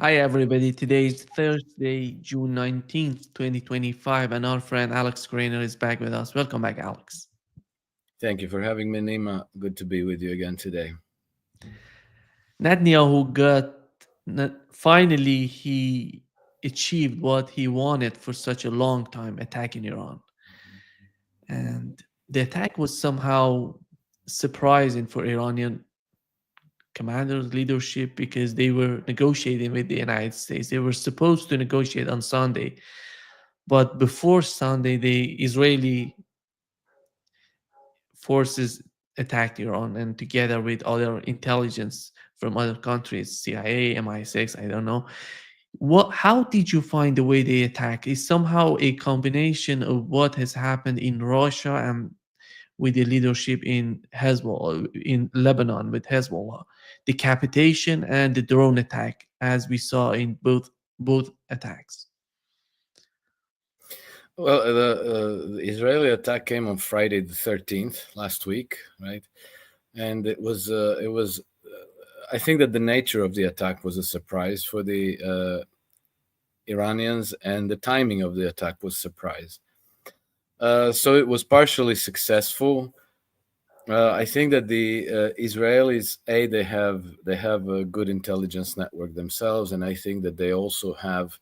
Hi, everybody. Today is Thursday, June 19th, 2025, and our friend Alex Krainer is back with us. Welcome back, Alex. Thank you for having me, Nima. Good to be with you again today. Netanyahu finally, he achieved what he wanted for such a long time, attacking Iran. And the attack was somehow surprising for Iranian commanders, leadership, because they were negotiating with the United States. They were supposed to negotiate on Sunday. But before Sunday, the Israeli forces attacked Iran, and together with other intelligence from other countries, CIA, MI6, I don't know. How did you find the way they attack? Is somehow a combination of what has happened in Russia and with the leadership in Hezbollah, in Lebanon with Hezbollah, decapitation and the drone attack, as we saw in both attacks. Well, the Israeli attack came on Friday the 13th last week, right? And it was. I think that the nature of the attack was a surprise for the Iranians, and the timing of the attack was surprise. So it was partially successful. I think that the Israelis, they have a good intelligence network themselves, and I think that they also have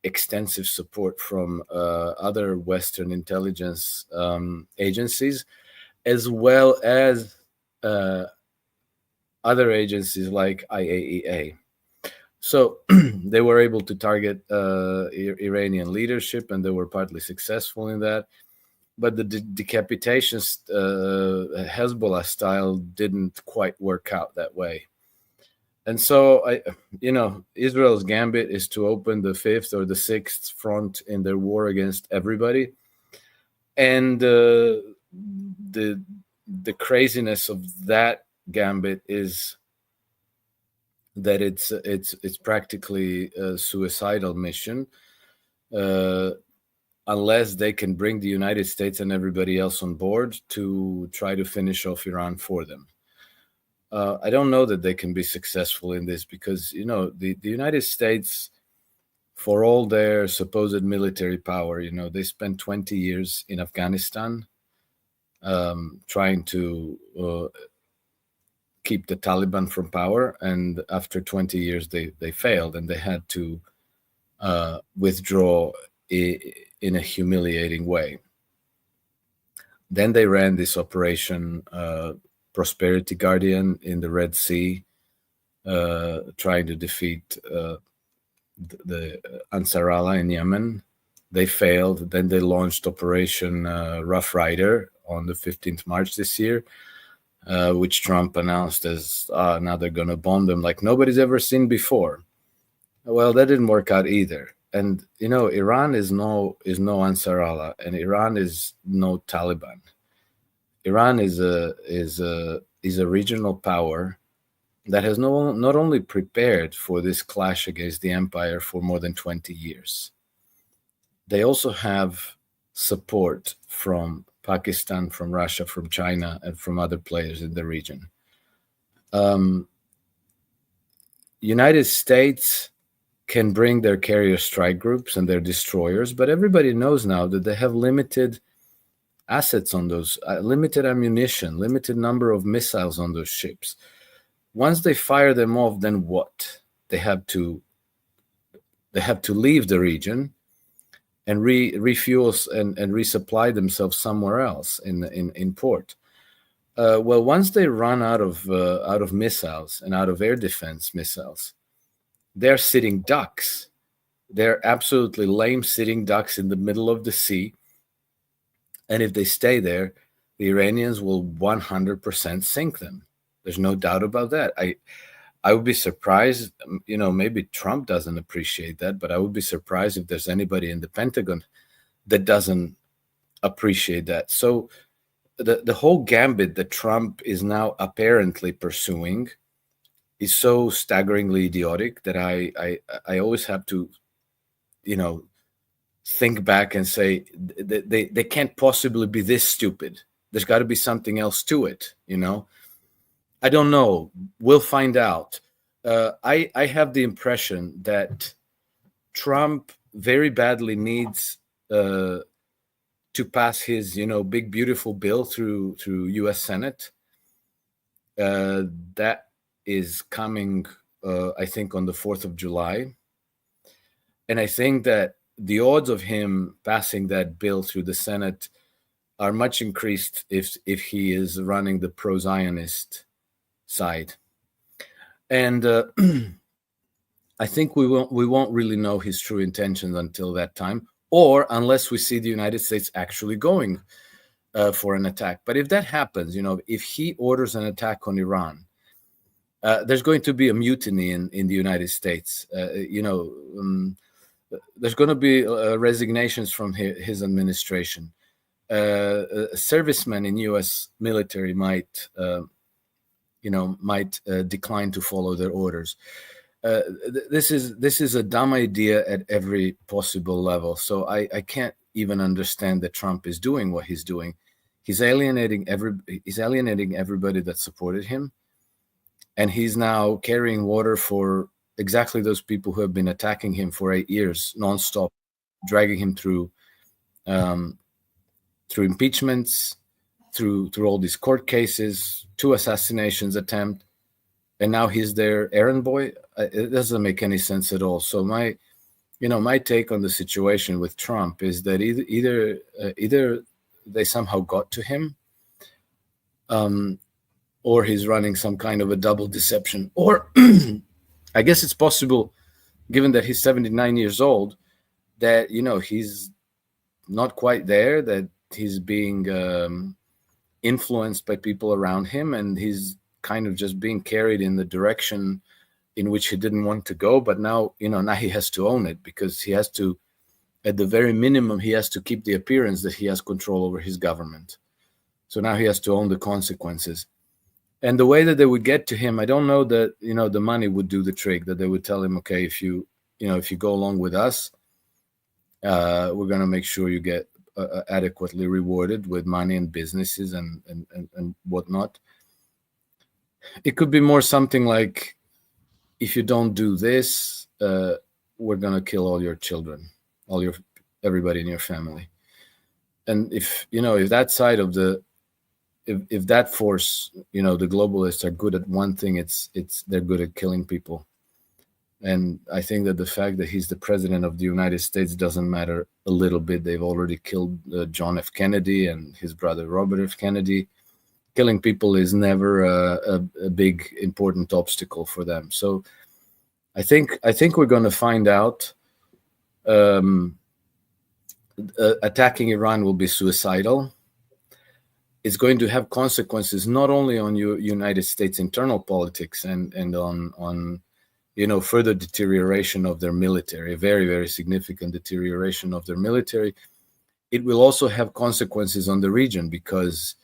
extensive support from other Western intelligence agencies, as well as uh, other agencies like IAEA. So they were able to target Iranian leadership, and they were partly successful in that. But the decapitations, Hezbollah style, didn't quite work out that way. And so, Israel's gambit is to open the fifth or the sixth front in their war against everybody. And the craziness of that gambit is that it's practically a suicidal mission, uh, unless they can bring the United States and everybody else on board to try to finish off Iran for them. I don't know that they can be successful in this because, the United States, for all their supposed military power, they spent 20 years in Afghanistan trying to keep the Taliban from power. And after 20 years, they failed, and they had to withdraw in a humiliating way. Then they ran this operation Prosperity Guardian in the Red Sea, trying to defeat the Ansar Allah in Yemen. They failed. Then they launched Operation Rough Rider on the 15th March this year, which Trump announced as now they're going to bomb them like nobody's ever seen before. Well, that didn't work out either. And Iran is no Ansar Allah, and Iran is no Taliban. Iran is a regional power that has not only prepared for this clash against the empire for more than 20 years. They also have support from Pakistan, from Russia, from China, and from other players in the region. United States can bring their carrier strike groups and their destroyers, but everybody knows now that they have limited assets on those, limited ammunition, limited number of missiles on those ships. Once they fire them off, then what? They have to leave the region and refuel and resupply themselves somewhere else in port. Well, once they run out of missiles and out of air defense missiles, they're sitting ducks. They're absolutely lame sitting ducks in the middle of the sea. And if they stay there, the Iranians will 100% sink them. There's no doubt about that. I would be surprised, maybe Trump doesn't appreciate that, but I would be surprised if there's anybody in the Pentagon that doesn't appreciate that. So the whole gambit that Trump is now apparently pursuing is so staggeringly idiotic that I always have to, think back and say they can't possibly be this stupid. There's got to be something else to it, I don't know. We'll find out. I have the impression that Trump very badly needs to pass his, big beautiful bill through U.S. Senate. That is coming, I think, on the 4th of July. And I think that the odds of him passing that bill through the Senate are much increased if he is running the pro-Zionist side. And I think we won't really know his true intentions until that time, or unless we see the United States actually going for an attack. But if that happens, if he orders an attack on Iran, there's going to be a mutiny in the United States. There's going to be resignations from his administration. Servicemen in U.S. military might decline to follow their orders. This is a dumb idea at every possible level. So I can't even understand that Trump is doing what he's doing. He's alienating everybody that supported him, and he's now carrying water for exactly those people who have been attacking him for 8 years nonstop, dragging him through impeachments, through all these court cases, 2 assassinations attempt, and now he's their errand boy. It doesn't make any sense at all. So my take on the situation with Trump is that either they somehow got to him, or he's running some kind of a double deception, or I guess it's possible, given that he's 79 years old, that he's not quite there, that he's being influenced by people around him, and he's kind of just being carried in the direction in which he didn't want to go. But now he has to own it, because he has to, at the very minimum, he has to keep the appearance that he has control over his government. So now he has to own the consequences. And the way that they would get to him, I don't know that the money would do the trick. That they would tell him, okay, if you go along with us, we're going to make sure you get adequately rewarded with money and businesses and whatnot. It could be more something like, if you don't do this, we're going to kill all your children, everybody in your family. And if that side of if that force, the globalists are good at one thing, it's they're good at killing people. And I think that the fact that he's the president of the United States doesn't matter a little bit. They've already killed John F. Kennedy and his brother Robert F. Kennedy. Killing people is never a big important obstacle for them. So I think we're going to find out. Attacking Iran will be suicidal. It's going to have consequences not only on United States internal politics and on further deterioration of their military, a very, very significant deterioration of their military. It will also have consequences on the region, because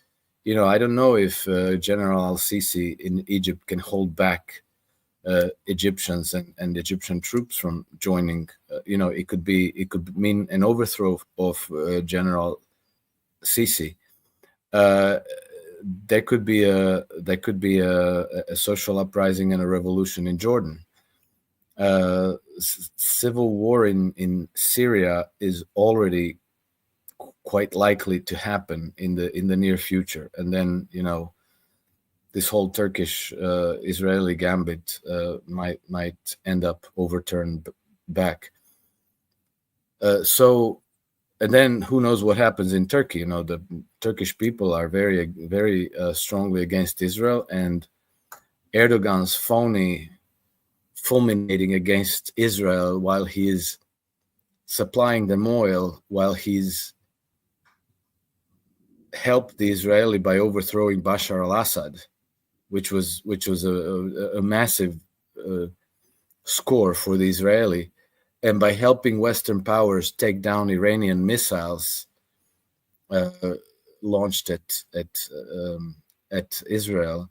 I don't know if General al-Sisi in Egypt can hold back Egyptians and Egyptian troops from joining. It could mean an overthrow of General Sisi. There could be a social uprising and a revolution in Jordan. Civil war in Syria is already quite likely to happen in the near future, and then this whole Turkish Israeli gambit might end up overturned back. And then who knows what happens in Turkey? The Turkish people are very, very strongly against Israel, and Erdogan's phony fulminating against Israel while he is supplying them oil, while he's helped the Israeli by overthrowing Bashar al-Assad, which was a massive score for the Israeli, and by helping Western powers take down Iranian missiles launched at Israel.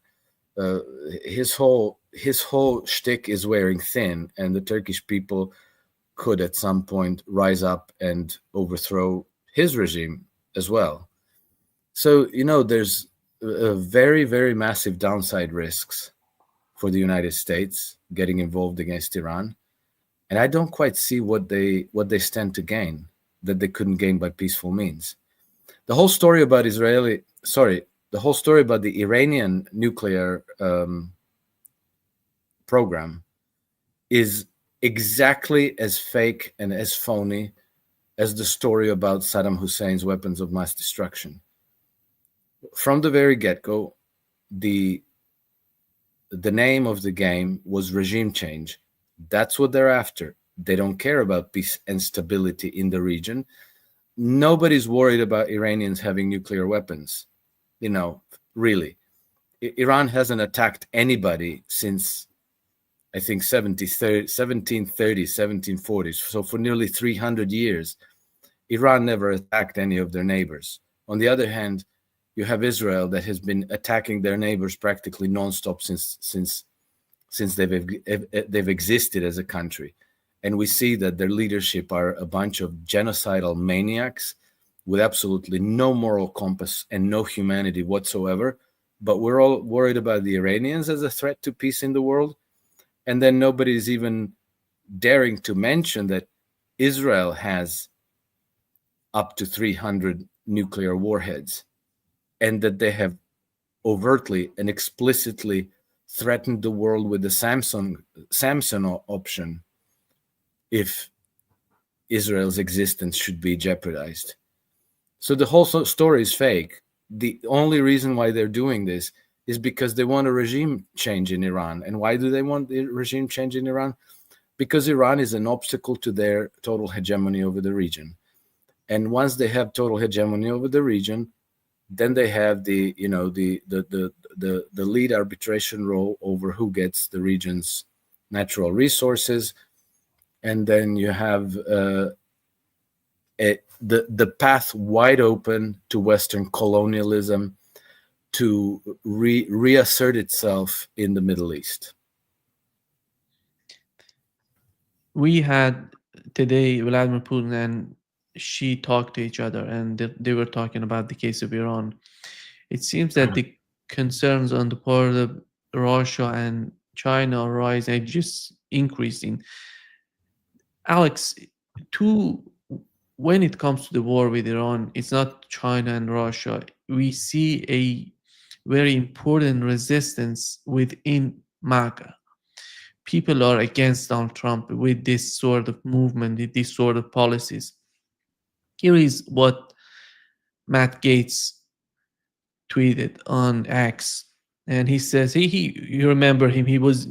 His whole shtick is wearing thin, and the Turkish people could at some point rise up and overthrow his regime as well. So there's very, very massive downside risks for the United States getting involved against Iran, and I don't quite see what they stand to gain that they couldn't gain by peaceful means. The whole story about the whole story about the Iranian nuclear program is exactly as fake and as phony as the story about Saddam Hussein's weapons of mass destruction. From the very get-go, the name of the game was regime change. That's what they're after. They don't care about peace and stability in the region. Nobody's worried about Iranians having nuclear weapons. Really. Iran hasn't attacked anybody since, I think, 1730s, 1740s. So for nearly 300 years, Iran never attacked any of their neighbors. On the other hand, you have Israel that has been attacking their neighbors practically nonstop since they've existed as a country. And we see that their leadership are a bunch of genocidal maniacs with absolutely no moral compass and no humanity whatsoever. But we're all worried about the Iranians as a threat to peace in the world. And then nobody's even daring to mention that Israel has up to 300 nuclear warheads, and that they have overtly and explicitly threatened the world with the Samson option if Israel's existence should be jeopardized. So the whole story is fake. The only reason why they're doing this is because they want a regime change in Iran. And why do they want the regime change in Iran? Because Iran is an obstacle to their total hegemony over the region. And once they have total hegemony over the region, then they have the lead arbitration role over who gets the region's natural resources, and then you have the path wide open to Western colonialism to reassert itself in the Middle East. We had today Vladimir Putin and Xi talked to each other, and they were talking about the case of Iran. It seems that the concerns on the part of Russia and China are rising and just increasing. Alex, when it comes to the war with Iran, it's not China and Russia. We see a very important resistance within MAGA. People are against Donald Trump with this sort of movement, with these sort of policies. Here is what Matt Gaetz tweeted on X, and he says you remember him. He was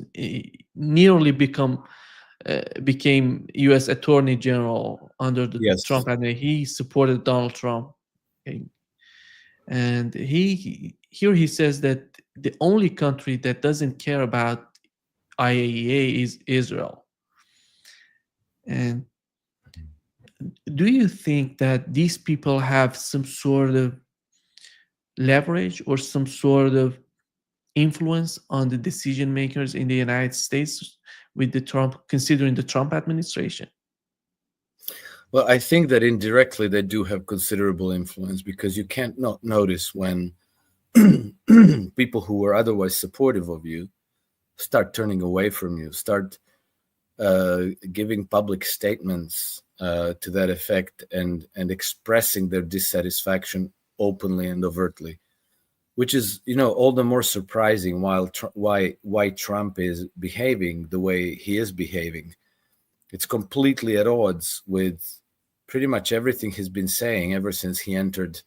nearly became U.S. Attorney General under the Trump administration. He supported Donald Trump, okay? And he says that the only country that doesn't care about IAEA is Israel. And do you think that these people have some sort of leverage or some sort of influence on the decision makers in the United States with considering the Trump administration? Well, I think that indirectly they do have considerable influence, because you can't not notice when people who were otherwise supportive of you start turning away from you, start giving public statements to that effect, and expressing their dissatisfaction openly and overtly, which is all the more surprising why Trump is behaving the way he is behaving. It's completely at odds with pretty much everything he's been saying ever since he entered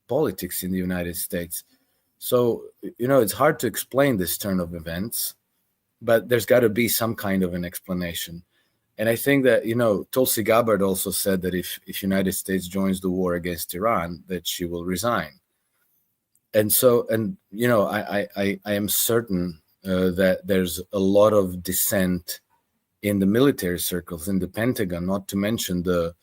politics in the United States. So it's hard to explain this turn of events, but there's got to be some kind of an explanation. And I think that, Tulsi Gabbard also said that if United States joins the war against Iran, that she will resign. And so, I am certain that there's a lot of dissent in the military circles, in the Pentagon, not to mention the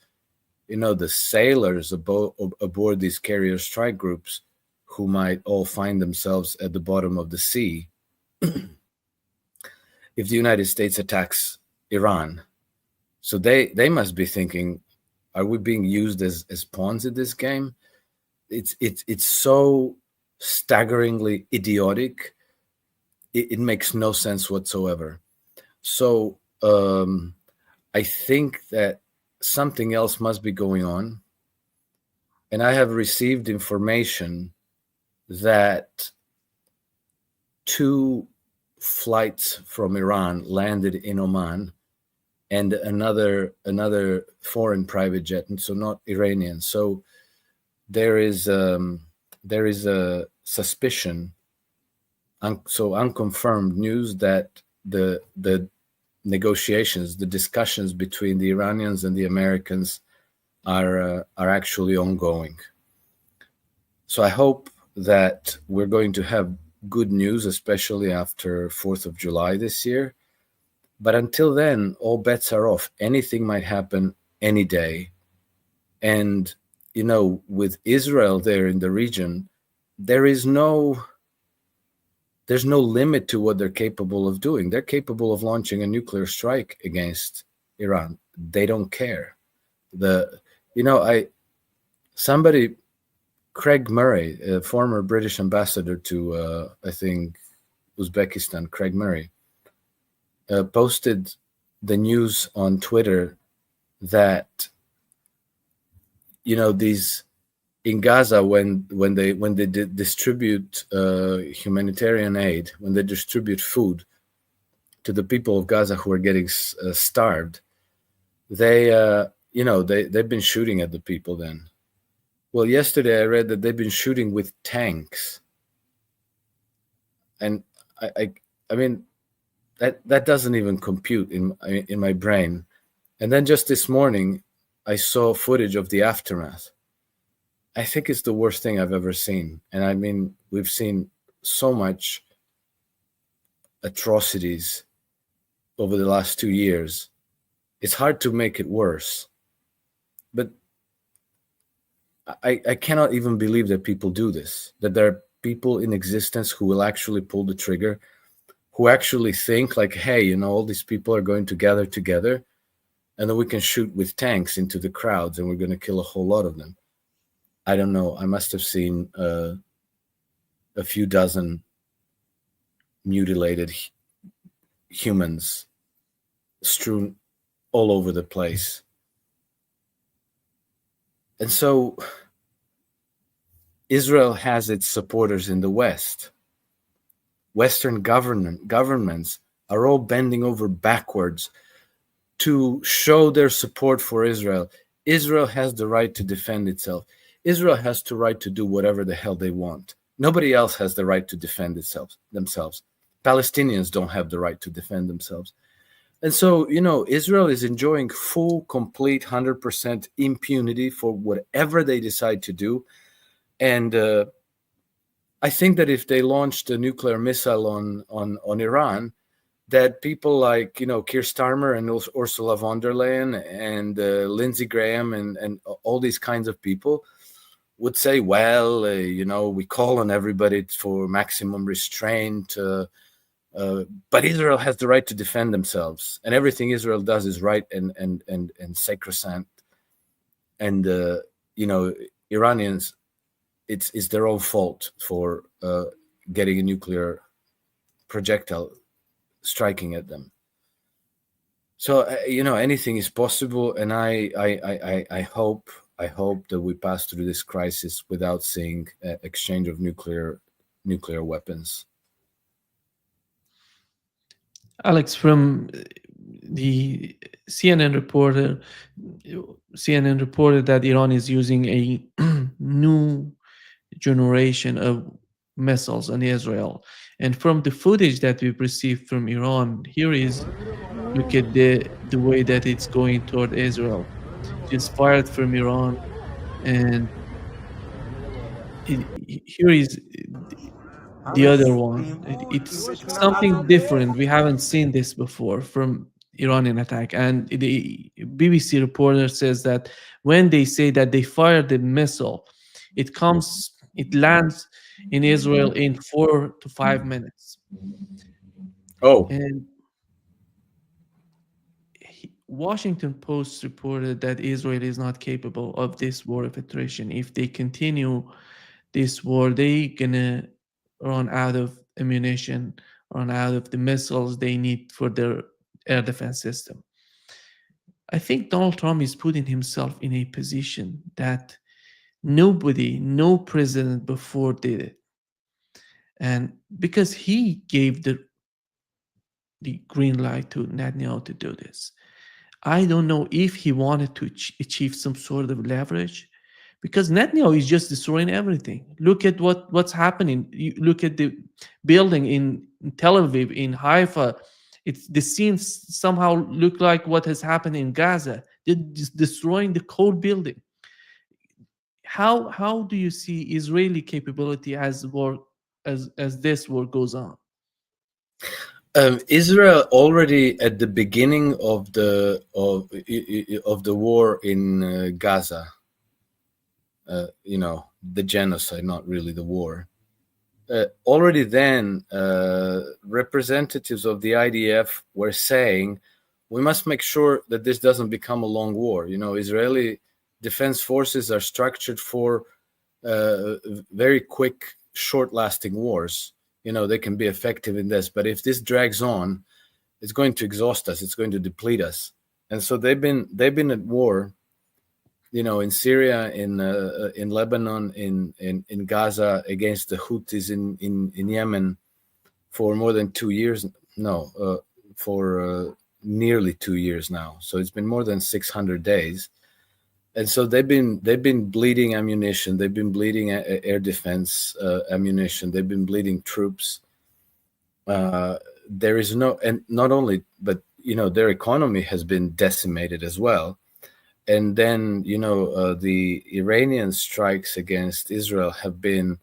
sailors aboard these carrier strike groups, who might all find themselves at the bottom of the sea if the United States attacks Iran. So they must be thinking, are we being used as pawns in this game? It's so staggeringly idiotic it makes no sense whatsoever. So I think that something else must be going on. And I have received information that two flights from Iran landed in Oman, and another foreign private jet, and so not Iranian. So there is there is a suspicion, so unconfirmed news, that the negotiations, the discussions between the Iranians and the Americans are actually ongoing. So I hope that we're going to have good news, especially after 4th of July this year. But until then, all bets are off. Anything might happen any day. And, with Israel there in the region, there is there's no limit to what they're capable of doing. They're capable of launching a nuclear strike against Iran. They don't care. Somebody, Craig Murray, a former British ambassador to, I think, Uzbekistan, Craig Murray, posted the news on Twitter that, these in Gaza, when they distribute humanitarian aid, when they distribute food to the people of Gaza who are getting starved, they've been shooting at the people then. Well, yesterday I read that they've been shooting with tanks, and I mean that doesn't even compute in my brain. And then just this morning, I saw footage of the aftermath. I think it's the worst thing I've ever seen, and I mean we've seen so much atrocities over the last 2 years. It's hard to make it worse, but I cannot even believe that people do this, that there are people in existence who will actually pull the trigger, who actually think like, hey, all these people are going to gather together and then we can shoot with tanks into the crowds and we're going to kill a whole lot of them. I don't know. I must have seen a few dozen mutilated humans strewn all over the place. And so Israel has its supporters in the West. Western governments are all bending over backwards to show their support for Israel. Israel has the right to defend itself. Israel has the right to do whatever the hell they want. Nobody else has the right to defend themselves. Palestinians don't have the right to defend themselves. And so, Israel is enjoying full, complete, 100% impunity for whatever they decide to do. And I think that if they launched a nuclear missile on Iran, that people like, Keir Starmer and Ursula von der Leyen and Lindsey Graham and all these kinds of people would say, well, we call on everybody for maximum restraint, but Israel has the right to defend themselves, and everything Israel does is right and sacrosanct. And Iranians, it's their own fault for getting a nuclear projectile striking at them. So anything is possible, and I hope that we pass through this crisis without seeing exchange of nuclear weapons. Alex, from the CNN reported that Iran is using a new generation of missiles on Israel. And from the footage that we've received from Iran, here is look at the way that it's going toward Israel. Just fired from Iran, and here is the other one. It's something different. We haven't seen this before from Iranian attack. And the BBC reporter says that when they say that they fired the missile, it lands in Israel in 4 to 5 minutes. Oh. And Washington Post reported that Israel is not capable of this war of attrition. If they continue this war, they gonna run out of ammunition run out of the missiles they need for their air defense system. I think Donald Trump is putting himself in a position that nobody, no president before did it. And because he gave the green light to Netanyahu to do this, I don't know if he wanted to achieve some sort of leverage, because Netanyahu is just destroying everything. Look at what's happening. You look at the building in Tel Aviv, in Haifa. It's the scenes somehow look like what has happened in Gaza. They're just destroying the whole building. How do you see Israeli capability as war as this war goes on? Israel already at the beginning of the war in Gaza, the genocide, not really the war. Already then, representatives of the IDF were saying, we must make sure that this doesn't become a long war. Israeli defense forces are structured for very quick, short-lasting wars. They can be effective in this, but if this drags on, it's going to exhaust us. It's going to deplete us. And so they've been at war, in Syria, in Lebanon, in Gaza, against the Houthis in Yemen for more than 2 years. No, for nearly 2 years now. So it's been more than 600 days. And so they've been bleeding ammunition. They've been bleeding air defense ammunition. They've been bleeding troops. There is no, and not only, but their economy has been decimated as well. And then the Iranian strikes against Israel have been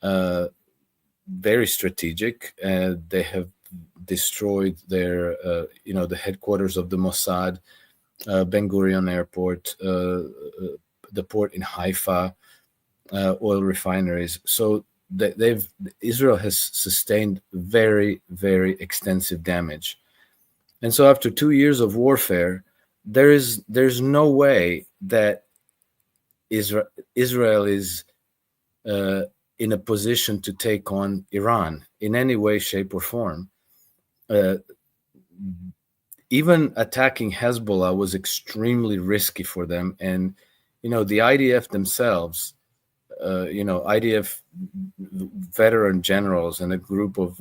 very strategic. They have destroyed their the headquarters of the Mossad, Ben Gurion Airport, the port in Haifa, oil refineries. So Israel has sustained very, very extensive damage. And so after 2 years of warfare, there's no way that Israel is in a position to take on Iran in any way, shape, or form. Even attacking Hezbollah was extremely risky for them. And, the IDF themselves, IDF veteran generals and a group of,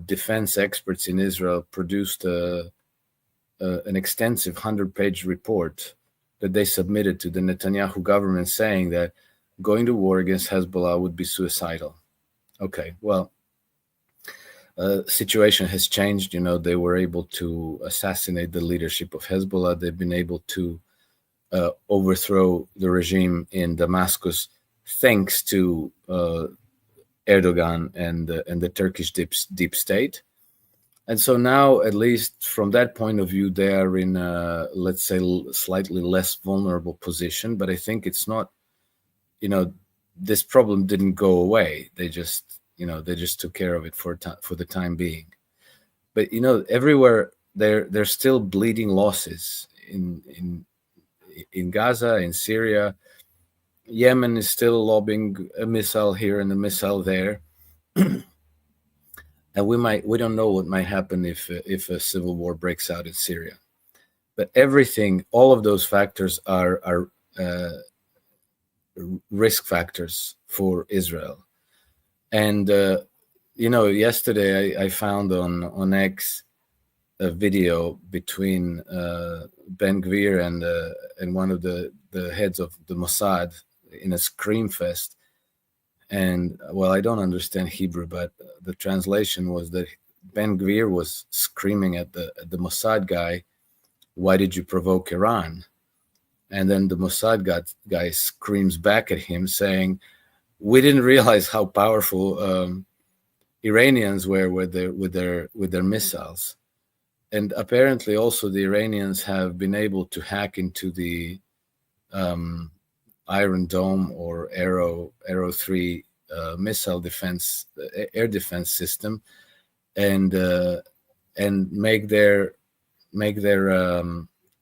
defense experts in Israel produced an extensive 100-page report that they submitted to the Netanyahu government saying that going to war against Hezbollah would be suicidal. Okay, well, situation has changed. They were able to assassinate the leadership of Hezbollah. They've been able to overthrow the regime in Damascus thanks to Erdogan and the Turkish deep state. And so now, at least from that point of view, they are in a, let's say, slightly less vulnerable position. But I think it's not, this problem didn't go away. They just took care of it for the time being. But everywhere they're still bleeding losses in Gaza, in Syria. Yemen is still lobbing a missile here and a missile there. And we don't know what might happen if a civil war breaks out in Syria. But all of those factors are risk factors for Israel. And yesterday I found on X a video between Ben Gvir and one of the heads of the Mossad in a scream fest. And well, I don't understand Hebrew, but the translation was that Ben Gvir was screaming at the Mossad guy, "Why did you provoke Iran?" And then the Mossad guy screams back at him, saying, "We didn't realize how powerful Iranians were with their missiles." And apparently, also the Iranians have been able to hack into the Iron Dome or Arrow 3 missile defense, air defense system, and make their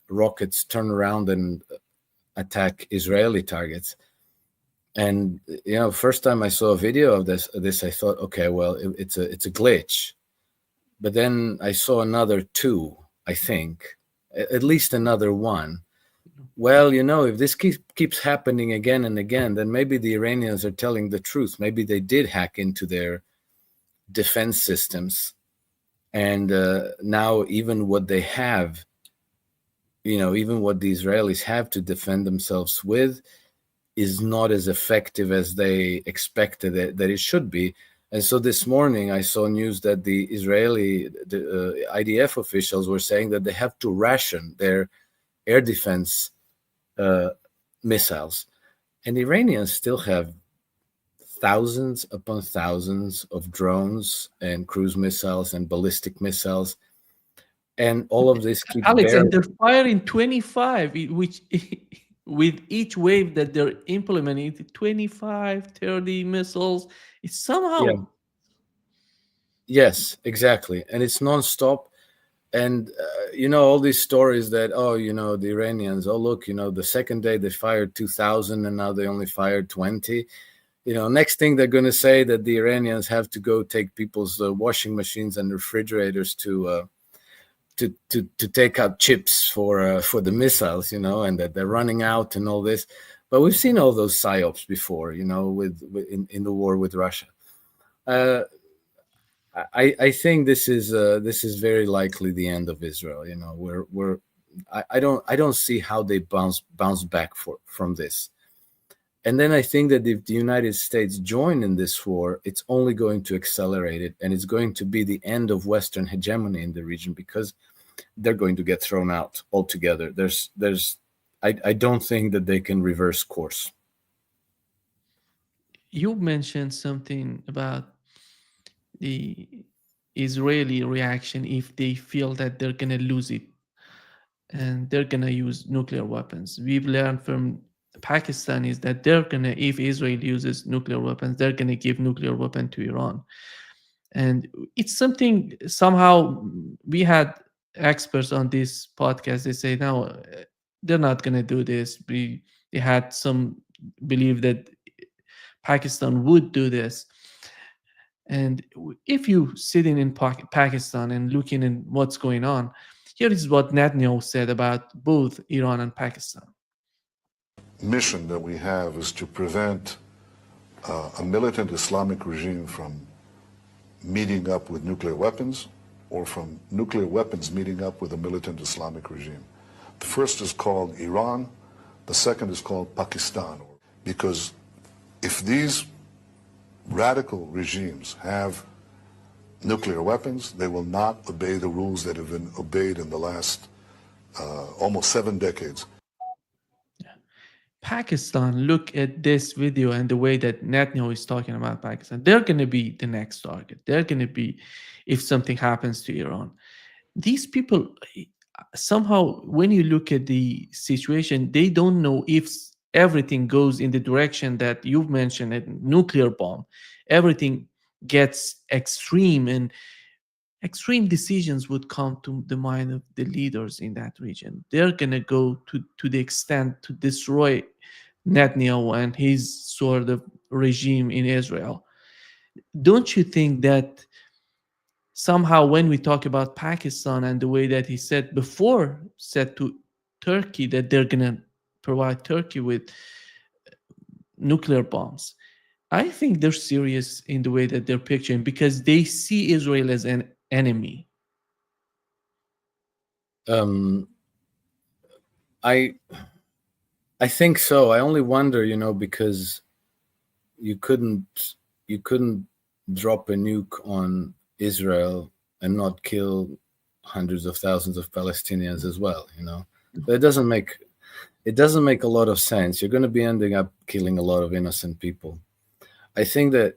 rockets turn around and attack Israeli targets. And first time I saw a video of this, I thought, okay, well, it's a glitch. But then I saw another two, I think, at least another one. Well, if this keeps happening again and again, then maybe the Iranians are telling the truth. Maybe they did hack into their defense systems, and now even what they have, even what the Israelis have to defend themselves with, is not as effective as they expected that it should be. And so this morning I saw news that the Israeli IDF officials were saying that they have to ration their air defense missiles. And the Iranians still have thousands upon thousands of drones and cruise missiles and ballistic missiles. And all of this keeps Alex, barely... and they're firing 25, which with each wave that they're implementing, 25, 30 missiles. It's somehow... Yeah. Yes, exactly. And it's nonstop. And, all these stories that, the Iranians, look, the second day they fired 2,000 and now they only fired 20. Next thing they're going to say that the Iranians have to go take people's washing machines and refrigerators to take out chips for the missiles, and that they're running out and all this. But we've seen all those psyops before, with in the war with Russia. I think this is very likely the end of Israel. I don't see how they bounce back from this. And then I think that if the United States join in this war, it's only going to accelerate it, and it's going to be the end of Western hegemony in the region, because they're going to get thrown out altogether. I don't think that they can reverse course. You mentioned something about the Israeli reaction if they feel that they're going to lose it and they're going to use nuclear weapons. We've learned from Pakistan is that they're going to, if Israel uses nuclear weapons, they're going to give nuclear weapon to Iran. And it's something, somehow we had experts on this podcast, they say, no, they're not going to do this. They had some belief that Pakistan would do this. And if you sitting in Pakistan and looking at what's going on, here is what Netanyahu said about both Iran and Pakistan. Mission that we have is to prevent a militant Islamic regime from meeting up with nuclear weapons, or from nuclear weapons meeting up with a militant Islamic regime. The first is called Iran, the second is called Pakistan, because if these radical regimes have nuclear weapons, they will not obey the rules that have been obeyed in the last almost 7 decades. Pakistan, look at this video and the way that Netanyahu is talking about Pakistan. They're going to be the next target. They're going to be, if something happens to Iran. These people, somehow, when you look at the situation, they don't know if everything goes in the direction that you've mentioned, a nuclear bomb. Everything gets extreme, and extreme decisions would come to the mind of the leaders in that region. They're going to go to the extent to destroy Netanyahu and his sort of regime in Israel. Don't you think that somehow when we talk about Pakistan and the way that he said before, said to Turkey that they're going to provide Turkey with nuclear bombs, I think they're serious in the way that they're picturing, because they see Israel as an enemy. I think so. I only wonder, because you couldn't drop a nuke on Israel and not kill hundreds of thousands of Palestinians as well. But it doesn't make a lot of sense. You're going to be ending up killing a lot of innocent people. I think that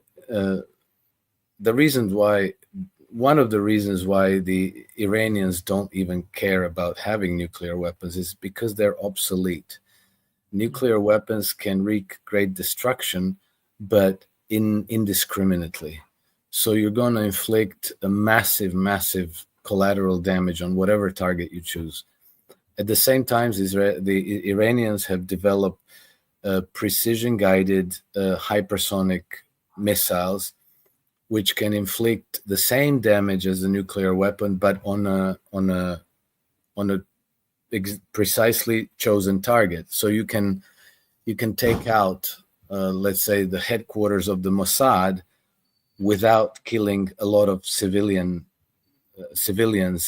one of the reasons why the Iranians don't even care about having nuclear weapons is because they're obsolete. Nuclear weapons can wreak great destruction, but indiscriminately. So you're going to inflict a massive, massive collateral damage on whatever target you choose. At the same time, the Iranians have developed precision-guided hypersonic missiles, which can inflict the same damage as a nuclear weapon, but on a precisely chosen target. So you can take out, let's say, the headquarters of the Mossad without killing a lot of civilians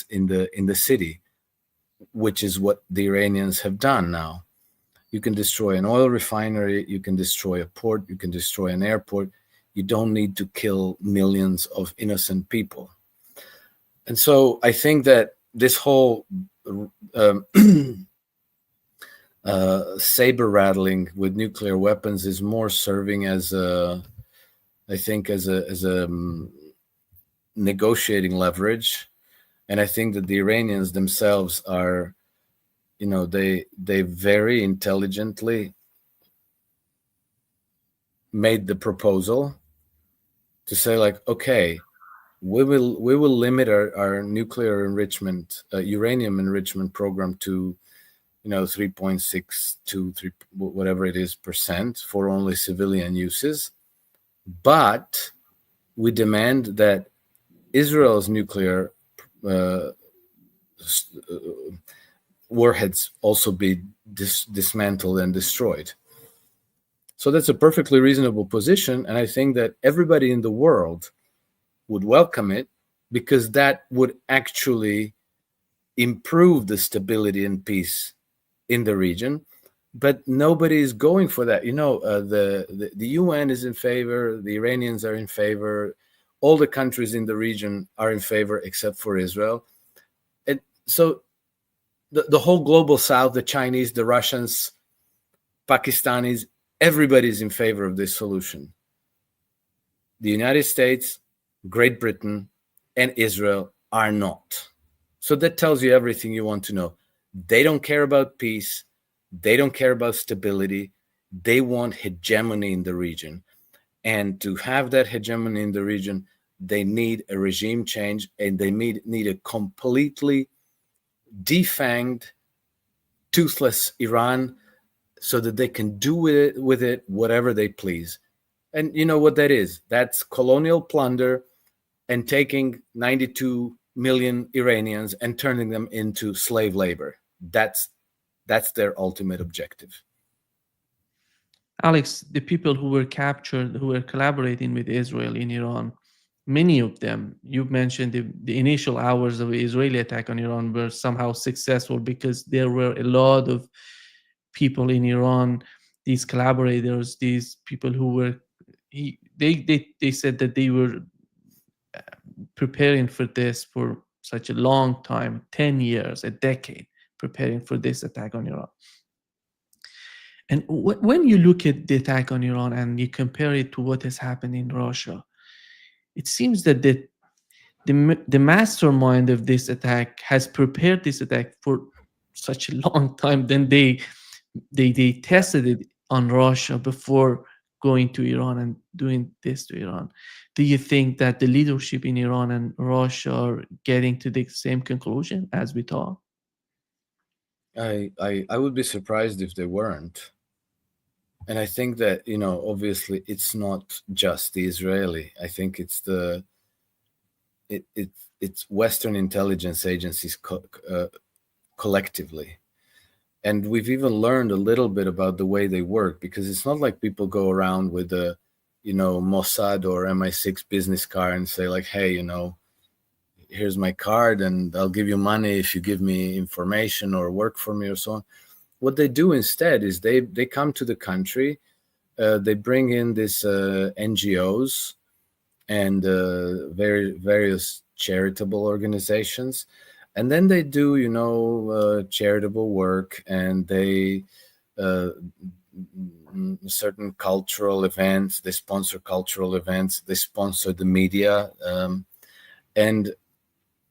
in the city, which is what the Iranians have done now. You can destroy an oil refinery, you can destroy a port, you can destroy an airport. You don't need to kill millions of innocent people. And so I think that this whole saber rattling with nuclear weapons is more serving as a negotiating leverage. And I think that the Iranians themselves are, they very intelligently made the proposal to say, like, okay, we will limit our nuclear enrichment, uranium enrichment program to 3.6 to 3 whatever it is percent for only civilian uses, but we demand that Israel's nuclear warheads also be dismantled and destroyed. So that's a perfectly reasonable position, and I think that everybody in the world would welcome it, because that would actually improve the stability and peace in the region. But nobody is going for that. The UN is in favor, the Iranians are in favor, all the countries in the region are in favor except for Israel. And so the whole global south, the Chinese, the Russians, Pakistanis, everybody's in favor of this solution. The United States, Great Britain, and Israel are not. So that tells you everything you want to know. They don't care about peace. They don't care about stability. They want hegemony in the region. And to have that hegemony in the region, they need a regime change, and they need a completely defanged, toothless Iran, so that they can do with it whatever they please. And you know what that is? That's colonial plunder and taking 92 million Iranians and turning them into slave labor. That's their ultimate objective. Alex, the people who were captured, who were collaborating with Israel in Iran, many of them, you mentioned the initial hours of the Israeli attack on Iran were somehow successful because there were a lot of people in Iran, these collaborators, these people who were, they said that they were preparing for this for such a long time, 10 years, a decade, preparing for this attack on Iran. And when you look at the attack on Iran and you compare it to what has happened in Russia, it seems that the mastermind of this attack has prepared this attack for such a long time. Then they tested it on Russia before going to Iran and doing this to Iran. Do you think that the leadership in Iran and Russia are getting to the same conclusion as we thought? I would be surprised if they weren't. And I think that, obviously it's not just the Israeli. I think it's it's Western intelligence agencies collectively. And we've even learned a little bit about the way they work, because it's not like people go around with a, Mossad or MI6 business card and say, like, hey, here's my card and I'll give you money if you give me information or work for me or so on. What they do instead is they come to the country, they bring in these NGOs and various charitable organizations, and then they do, charitable work, and they certain cultural events, they sponsor cultural events, they sponsor the media, and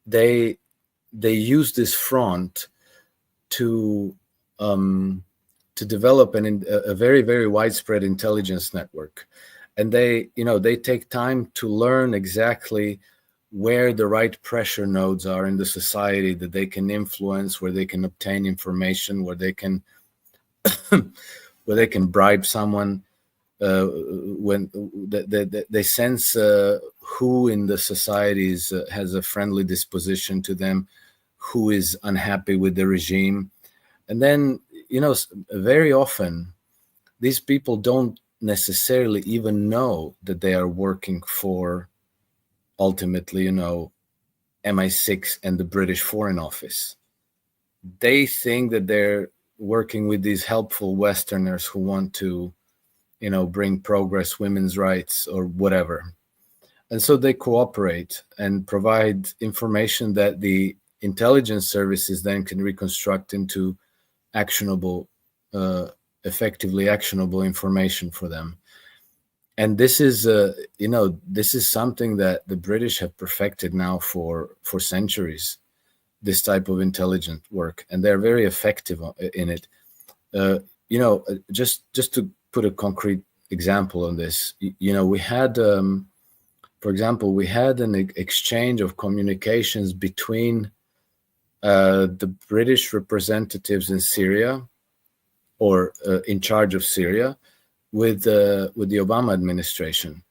they use this front to develop a very, very widespread intelligence network. And they take time to learn exactly where the right pressure nodes are in the society that they can influence, where they can obtain information, where they can where they can bribe someone when they sense who in the societies has a friendly disposition to them, who is unhappy with the regime. And then, very often these people don't necessarily even know that they are working for, ultimately, MI6 and the British Foreign Office. They think that they're working with these helpful Westerners who want to, bring progress, women's rights, or whatever. And so they cooperate and provide information that the intelligence services then can reconstruct into actionable, effectively actionable information for them. And this is, this is something that the British have perfected now for centuries, this type of intelligent work, and they're very effective in it. Just to put a concrete example on this, we had, for example, we had an exchange of communications between the British representatives in Syria, or in charge of Syria, with the Obama administration.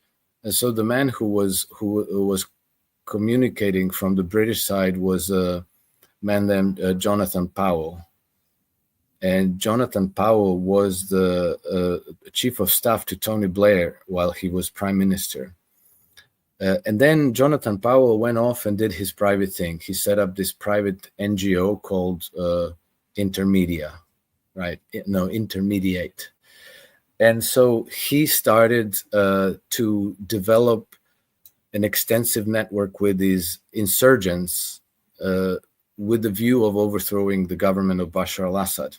And so the man who was communicating from the British side was a man named Jonathan Powell. And Jonathan Powell was the chief of staff to Tony Blair while he was prime minister. And then Jonathan Powell went off and did his private thing. He set up this private NGO called Intermedia, right? No, Intermediate. And so he started to develop an extensive network with these insurgents with the view of overthrowing the government of Bashar al-Assad.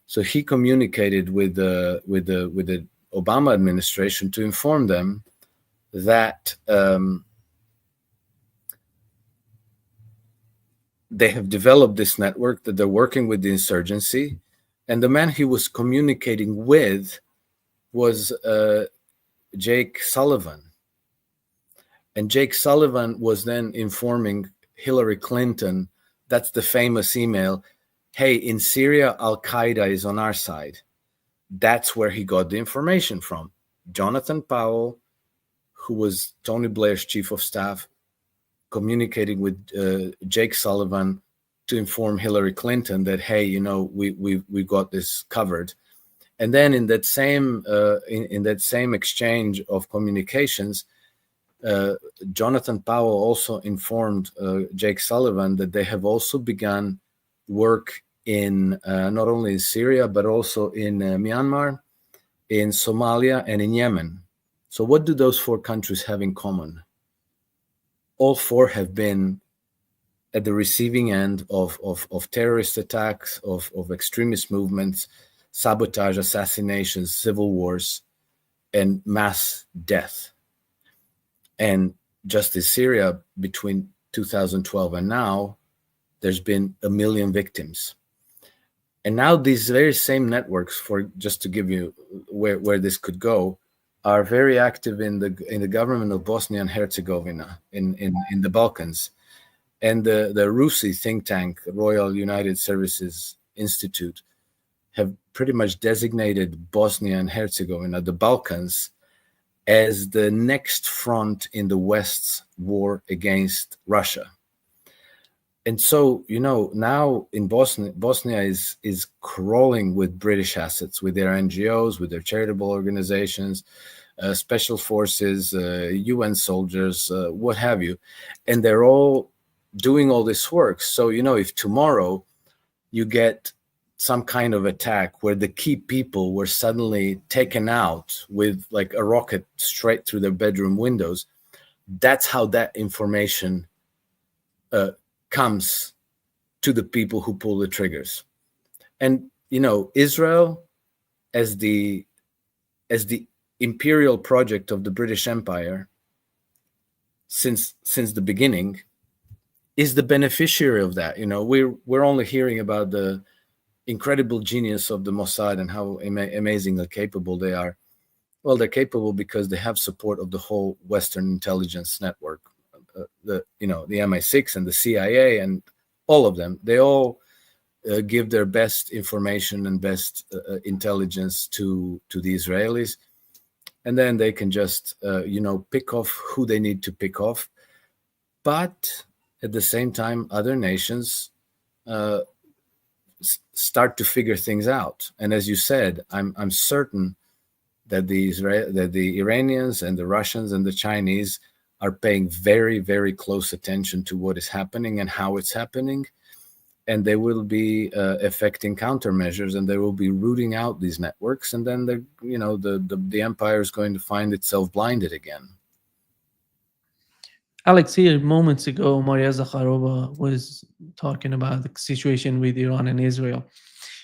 So he communicated with the Obama administration to inform them that they have developed this network, that they're working with the insurgency, and the man he was communicating with was Jake Sullivan. And Jake Sullivan was then informing Hillary Clinton, that's the famous email, hey, in Syria, Al-Qaeda is on our side. That's where he got the information from. Jonathan Powell, who was Tony Blair's chief of staff, communicating with Jake Sullivan to inform Hillary Clinton that, hey, we got this covered. And then in that same exchange of communications, Jonathan Powell also informed Jake Sullivan that they have also begun work in not only in Syria, but also in Myanmar, in Somalia, and in Yemen. So what do those four countries have in common? All four have been at the receiving end of terrorist attacks, of extremist movements, sabotage, assassinations, civil wars, and mass death. And just in Syria, between 2012 and now, there's been 1 million victims. And now these very same networks, just to give you where this could go, are very active in the government of Bosnia and Herzegovina, in the Balkans. And the RUSI think tank, Royal United Services Institute, have pretty much designated Bosnia and Herzegovina, the Balkans, as the next front in the West's war against Russia. And so, now in Bosnia is crawling with British assets, with their NGOs, with their charitable organizations, special forces, UN soldiers, what have you. And they're all doing all this work. So, if tomorrow you get some kind of attack where the key people were suddenly taken out with like a rocket straight through their bedroom windows, that's how that information comes to the people who pull the triggers. And Israel, as the imperial project of the British Empire since the beginning, is the beneficiary of that. We're only hearing about the incredible genius of the Mossad and how amazingly capable they are. Well, they're capable because they have support of the whole Western intelligence network. The MI6 and the CIA and all of them, they all give their best information and best intelligence to the Israelis, and then they can just pick off who they need to pick off. But at the same time, other nations start to figure things out. And as you said, I'm certain that the Iranians and the Russians and the Chinese are paying very, very close attention to what is happening and how it's happening. And they will be effecting countermeasures, and they will be rooting out these networks. And then the empire is going to find itself blinded again. Alex, here moments ago, Maria Zakharova was talking about the situation with Iran and Israel.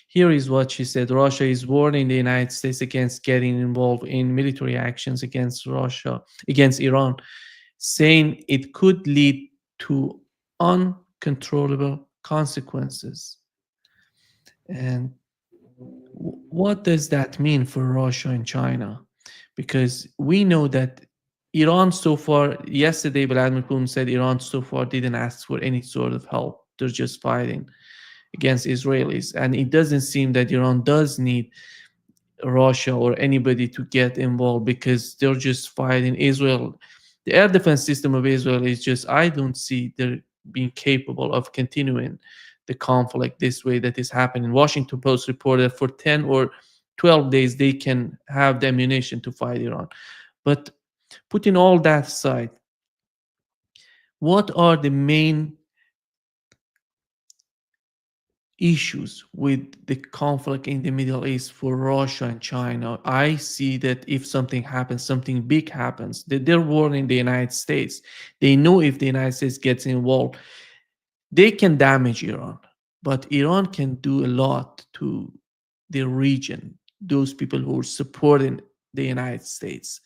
Here is what she said: Russia is warning the United States against getting involved in military actions against Iran, saying it could lead to uncontrollable consequences. And what does that mean for Russia and China? Because we know that Iran so far, yesterday Vladimir Putin said Iran so far didn't ask for any sort of help. They're just fighting against Israelis. And it doesn't seem that Iran does need Russia or anybody to get involved, because they're just fighting Israel. The air defense system of Israel is just, I don't see they're being capable of continuing the conflict this way that is happening. Washington Post reported for 10 or 12 days they can have the ammunition to fight Iran. But putting all that aside, what are the main issues with the conflict in the Middle East for Russia and China? I see that if something happens, something big happens, that they're warning the United States. They know if the United States gets involved, they can damage Iran, but Iran can do a lot to the region, those people who are supporting the United States.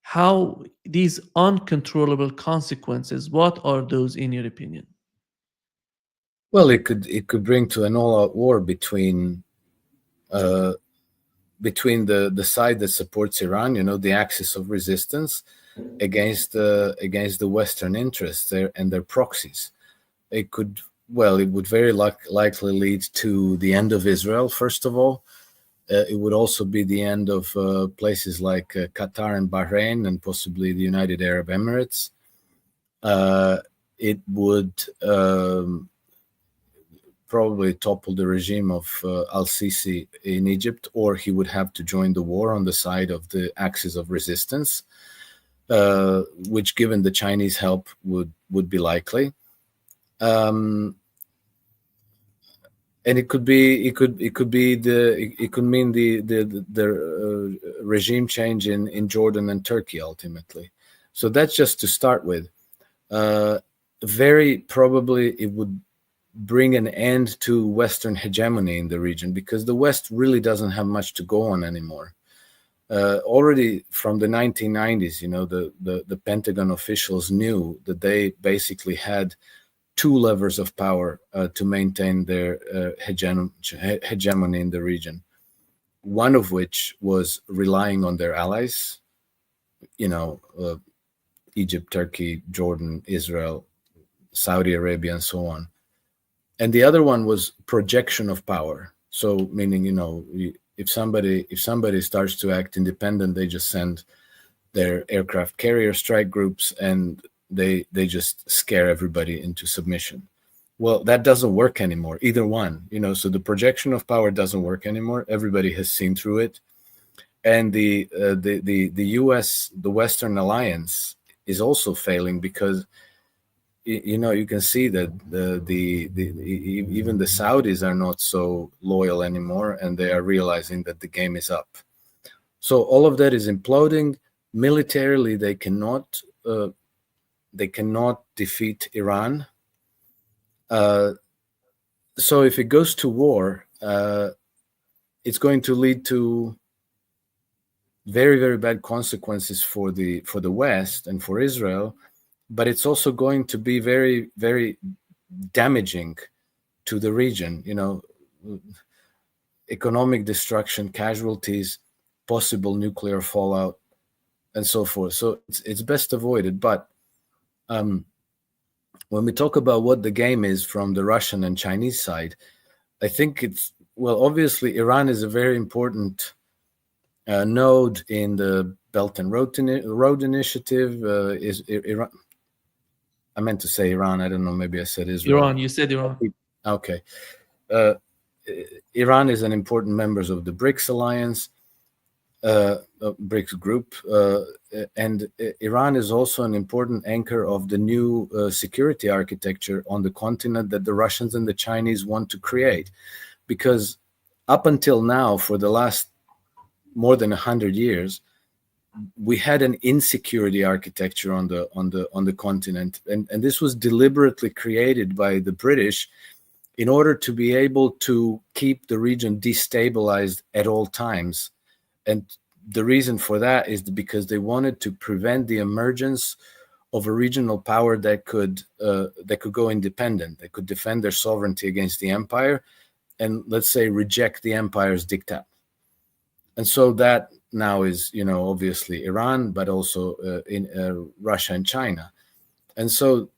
How these uncontrollable consequences, what are those in your opinion? Well, it could bring to an all-out war between the side that supports Iran, the axis of resistance, against the Western interests there and their proxies. It would very likely lead to the end of Israel, first of all. It would also be the end of places like Qatar and Bahrain, and possibly the United Arab Emirates. It would probably topple the regime of al-Sisi in Egypt, or he would have to join the war on the side of the axis of resistance, which, given the Chinese help, would be likely. And it could mean the regime change in Jordan and Turkey ultimately. So that's just to start with. Very probably it would bring an end to Western hegemony in the region, because the West really doesn't have much to go on anymore. Already from the 1990s, the Pentagon officials knew that they basically had two levers of power to maintain their hegemony in the region. One of which was relying on their allies, Egypt, Turkey, Jordan, Israel, Saudi Arabia, and so on. And the other one was projection of power. So meaning, if somebody starts to act independent, they just send their aircraft carrier strike groups and they just scare everybody into submission. Well, that doesn't work anymore, either one. So the projection of power doesn't work anymore. Everybody has seen through it. And the US, the Western alliance, is also failing, because you can see that even the Saudis are not so loyal anymore, and they are realizing that the game is up. So all of that is imploding. Militarily, they cannot defeat Iran. So if it goes to war, it's going to lead to very, very bad consequences for the West and for Israel. But it's also going to be very, very damaging to the region. Economic destruction, casualties, possible nuclear fallout, and so forth. So it's best avoided. But when we talk about what the game is from the Russian and Chinese side, I think it's, well, obviously Iran is a very important node in the Belt and Road Initiative. Is Iran? I meant to say Iran. I don't know. Maybe I said Israel. Iran, you said Iran. Okay. Iran is an important member of the BRICS alliance, BRICS group, and Iran is also an important anchor of the new security architecture on the continent that the Russians and the Chinese want to create. Because up until now, for the last more than 100 years, we had an insecurity architecture on the continent, and this was deliberately created by the British in order to be able to keep the region destabilized at all times. And the reason for that is because they wanted to prevent the emergence of a regional power that could go independent, that could defend their sovereignty against the empire, and let's say reject the empire's diktat. And so that now is, obviously Iran, but also in Russia and China. And so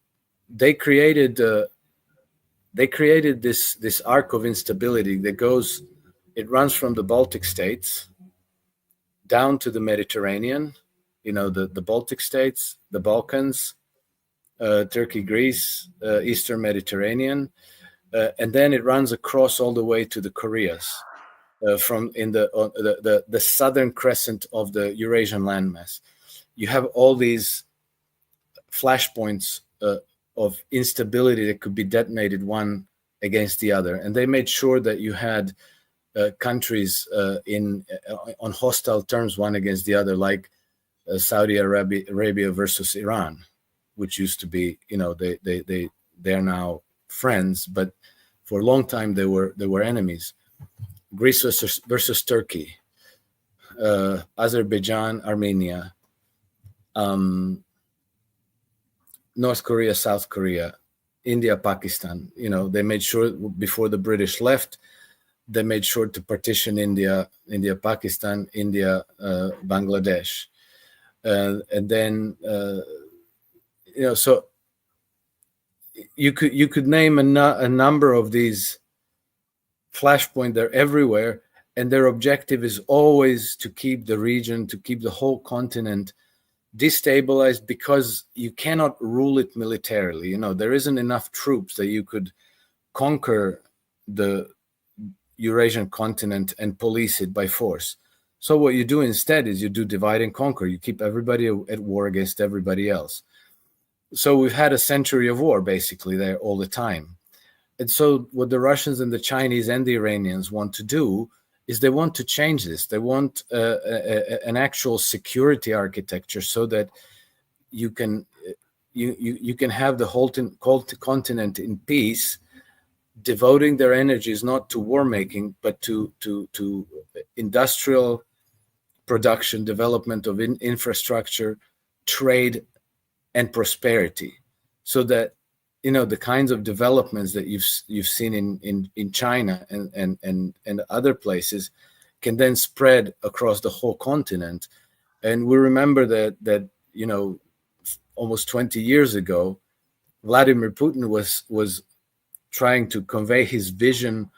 they created this arc of instability that it runs from the Baltic states down to the Mediterranean, the Baltic states, the Balkans, Turkey, Greece, Eastern Mediterranean, and then it runs across all the way to the Koreas. From in the southern crescent of the Eurasian landmass, you have all these flashpoints of instability that could be detonated one against the other, and they made sure that you had countries on hostile terms one against the other, like Saudi Arabia versus Iran, which used to be, they're now friends, but for a long time they were enemies. Greece versus Turkey, Azerbaijan, Armenia, North Korea, South Korea, India, Pakistan. They made sure before the British left, they made sure to partition India, Pakistan, India, Bangladesh, and then so you could name a number of these flashpoint. They're everywhere, and their objective is always to keep the region, to keep the whole continent destabilized, because you cannot rule it militarily. There isn't enough troops that you could conquer the Eurasian continent and police it by force. So what you do instead is you do divide and conquer. You keep everybody at war against everybody else. So we've had a century of war basically there all the time. And so what the Russians and the Chinese and the Iranians want to do is they want to change this. They want an actual security architecture so that you can have the whole continent in peace, devoting their energies not to war making, but to industrial production, development of infrastructure, trade, and prosperity, so that the kinds of developments that you've seen in China and other places can then spread across the whole continent. And we remember that almost 20 years ago, Vladimir Putin was trying to convey his vision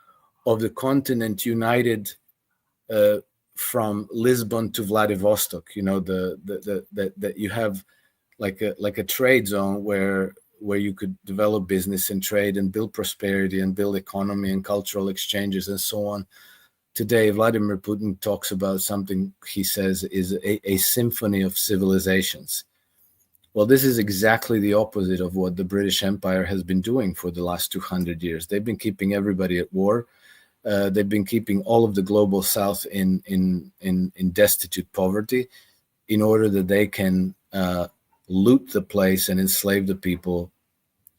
of the continent united from Lisbon to Vladivostok. That you have like a trade zone where you could develop business and trade and build prosperity and build economy and cultural exchanges and so on. Today, Vladimir Putin talks about something he says is a symphony of civilizations. Well, this is exactly the opposite of what the British Empire has been doing for the last 200 years. They've been keeping everybody at war. They've been keeping all of the global South in destitute poverty in order that they can loot the place and enslave the people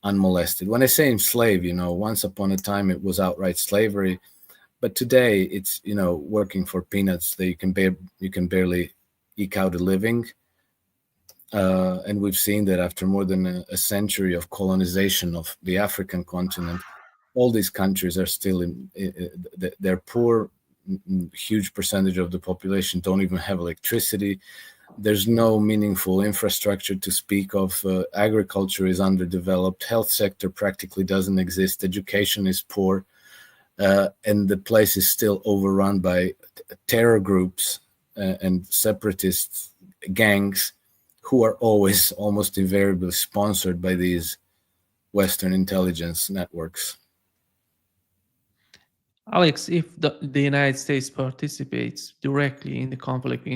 unmolested. When I say enslave, once upon a time it was outright slavery, but today it's working for peanuts that you can barely eke out a living. And we've seen that after more than a century of colonization of the African continent, all these countries are still they're poor. Huge percentage of the population don't even have electricity. There's no meaningful infrastructure to speak of. Agriculture is underdeveloped. Health sector practically doesn't exist. Education is poor. and the place is still overrun by terror groups and separatist gangs who are always almost invariably sponsored by these Western intelligence networks. Alex, if the United States participates directly in the conflict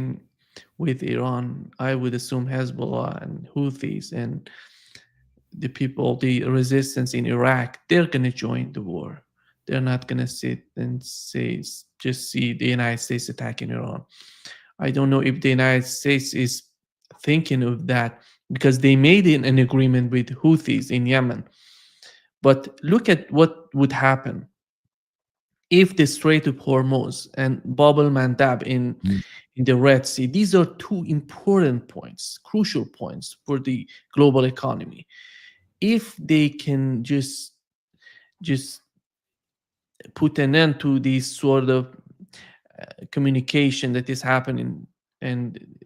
with Iran, I would assume Hezbollah and Houthis and the people, the resistance in Iraq, they're going to join the war. They're not going to sit and just see the United States attacking Iran. I don't know if the United States is thinking of that because they made an agreement with Houthis in Yemen. But look at what would happen if the Strait of Hormuz and Bab el-Mandab in the Red Sea, these are two important points, crucial points for the global economy. If they can just put an end to this sort of communication that is happening and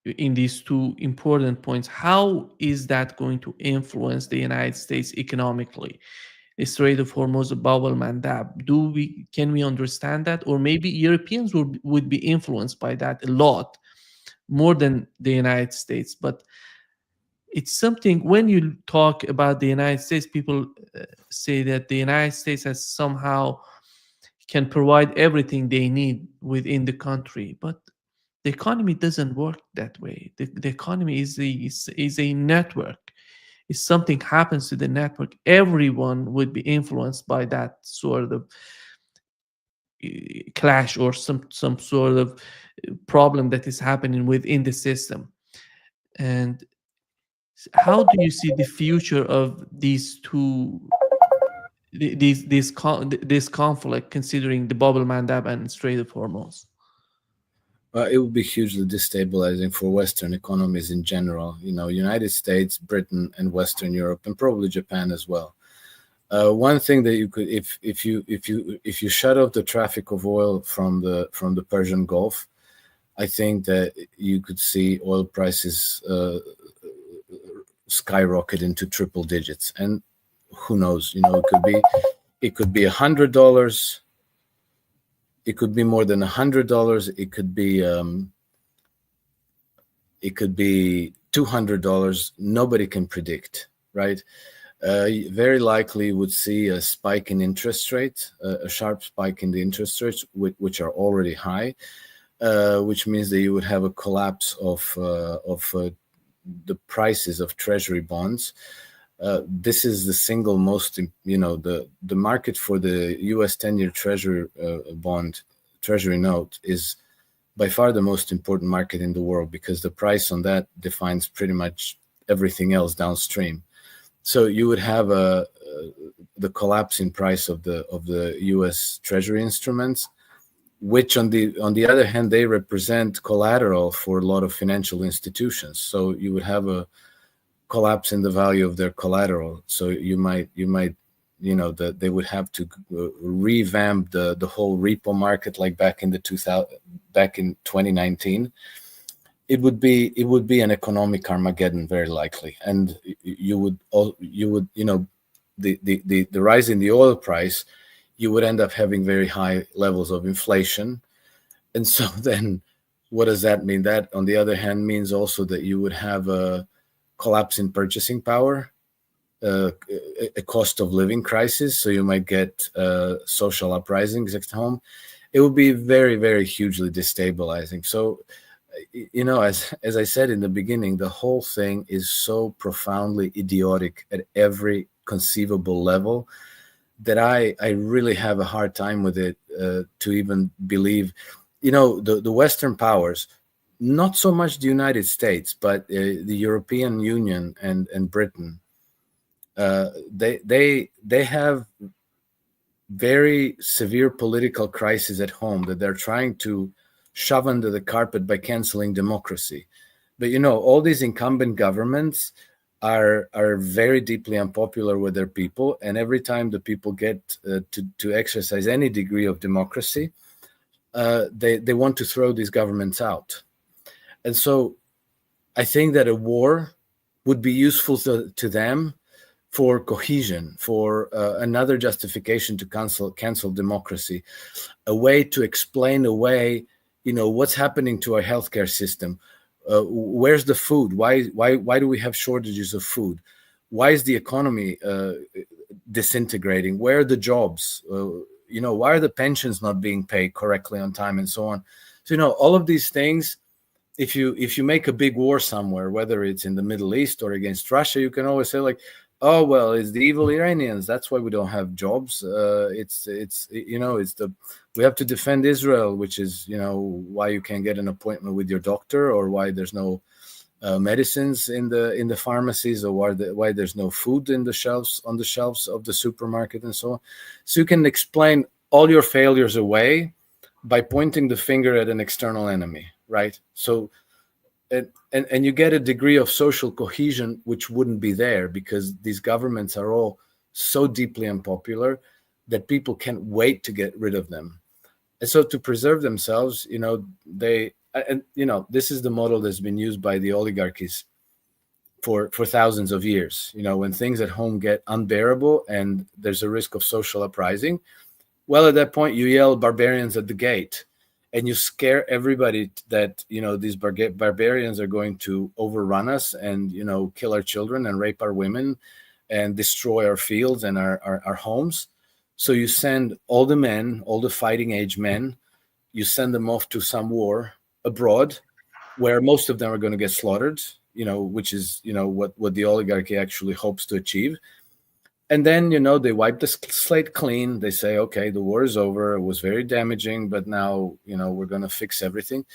in these two important points, how is that going to influence the United States economically? The Strait of Hormuz, Bab el-Mandab, can we understand that? Or maybe Europeans would be influenced by that a lot more than the United States. But it's something, when you talk about the United States, people say that the United States has somehow can provide everything they need within the country. But the economy doesn't work that way. The economy is a network. If something happens to the network, everyone would be influenced by that sort of clash or some sort of problem that is happening within the system. And how do you see the future of these two, this conflict, considering the Bab el-Mandab and Strait of Hormuz? It would be hugely destabilizing for Western economies in general. United States, Britain, and Western Europe, and probably Japan as well. One thing that you could, if you shut off the traffic of oil from the Persian Gulf, I think that you could see oil prices skyrocket into triple digits. And who knows? It could be $100. It could be more than $100. It could be $200. Nobody can predict, right? Very likely would see a spike in interest rates, a sharp spike in the interest rates, which are already high, which means that you would have a collapse of the prices of treasury bonds. This is the single most, the market for the U.S. 10-year treasury treasury note is by far the most important market in the world, because the price on that defines pretty much everything else downstream. So you would have the collapse in price of the U.S. treasury instruments, which on the other hand, they represent collateral for a lot of financial institutions. So you would have a collapse in the value of their collateral. So you might that they would have to revamp the whole repo market, like back in 2019. It would be an economic Armageddon, very likely, and the rise in the oil price, you would end up having very high levels of inflation. And so then what does that mean? That, on the other hand, means also that you would have a collapse in purchasing power, a cost of living crisis. So you might get social uprisings at home. It would be very, very hugely destabilizing. So, as I said in the beginning, the whole thing is so profoundly idiotic at every conceivable level that I really have a hard time with it to even believe. The Western powers, not so much the United States, but the European Union and Britain, they have very severe political crises at home that they're trying to shove under the carpet by canceling democracy. But all these incumbent governments are very deeply unpopular with their people, and every time the people get to exercise any degree of democracy, they want to throw these governments out. And so I think that a war would be useful to them, for cohesion, for another justification to cancel democracy, a way to explain away, what's happening to our healthcare system. Where's the food? Why do we have shortages of food? Why is the economy disintegrating? Where are the jobs? Why are the pensions not being paid correctly on time, and so on? So all of these things. If you make a big war somewhere, whether it's in the Middle East or against Russia, you can always say like, oh well, it's the evil Iranians. That's why we don't have jobs. We have to defend Israel, which is why you can't get an appointment with your doctor, or why there's no medicines in the pharmacies, or why there's no food on the shelves of the supermarket, and so on. So you can explain all your failures away by pointing the finger at an external enemy, right? So and you get a degree of social cohesion which wouldn't be there, because these governments are all so deeply unpopular that people can't wait to get rid of them. And so to preserve themselves, this is the model that's been used by the oligarchies for thousands of years. When things at home get unbearable and there's a risk of social uprising, well, at that point you yell barbarians at the gate, and you scare everybody that these barbarians are going to overrun us and kill our children and rape our women and destroy our fields and our homes. So you send all the men, all the fighting age men, you send them off to some war abroad, where most of them are going to get slaughtered, which is what the oligarchy actually hopes to achieve. And then, they wipe the slate clean. They say, okay, the war is over. It was very damaging, but now, we're going to fix everything.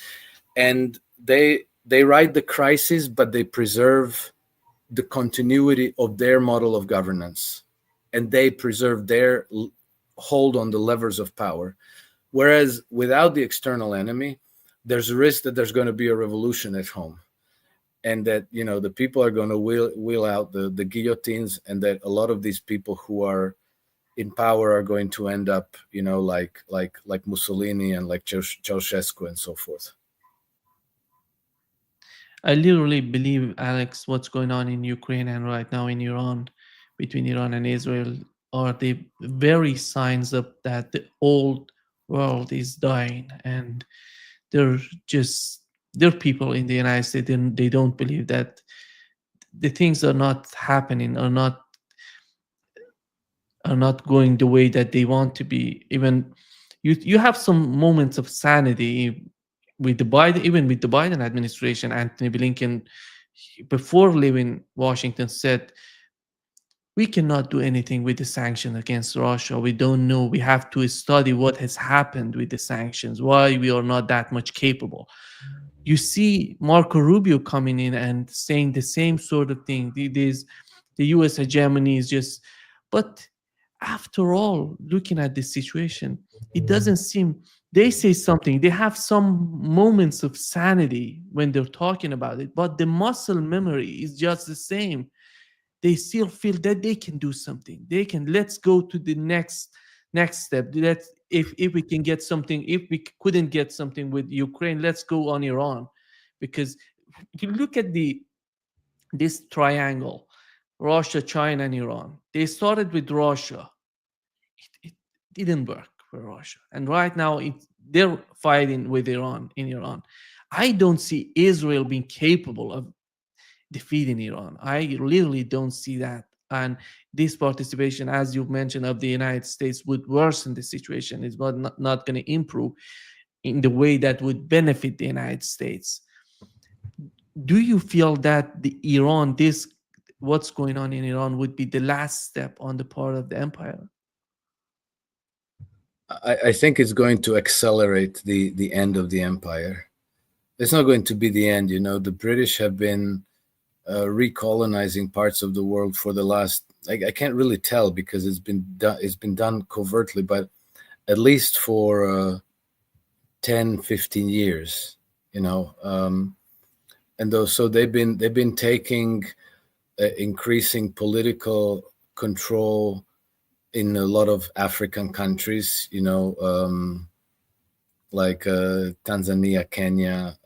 And they ride the crisis, but they preserve the continuity of their model of governance. And they preserve their hold on the levers of power. Whereas without the external enemy, there's a risk that there's going to be a revolution at home. And that the people are going to wheel out the guillotines, and that a lot of these people who are in power are going to end up like Mussolini and like Ceausescu and so forth. I literally believe, Alex, what's going on in Ukraine and right now in Iran, between Iran and Israel, are the very signs of that the old world is dying, and there are people in the United States, they don't believe that the things are not happening, are not going the way that they want to be. Even you have some moments of sanity with the Biden administration. Anthony Blinken, before leaving Washington, said we cannot do anything with the sanctions against Russia. We don't know. We have to study what has happened with the sanctions, why we are not that much capable. You see Marco Rubio coming in and saying the same sort of thing. The US hegemony is just, but after all, looking at the situation, it doesn't seem, they say something, they have some moments of sanity when they're talking about it, but the muscle memory is just the same. They still feel that they can do something. Let's go to the next step. If we can get something, if we couldn't get something with Ukraine, let's go on Iran. Because if you look at this triangle, Russia, China, and Iran, they started with Russia. It didn't work for Russia. And right now they're fighting with Iran in Iran. I don't see Israel being capable of defeating Iran. I literally don't see that. And this participation, as you've mentioned, of the United States would worsen the situation. It's not going to improve in the way that would benefit the United States. Do you feel that what's going on in Iran would be the last step on the part of the empire? I think it's going to accelerate the end of the empire. It's not going to be the end. The British have been recolonizing parts of the world for the last, I can't really tell because it's been done covertly, but at least for 10, 15 years, and so they've been taking increasing political control in a lot of African countries, like Tanzania, Kenya,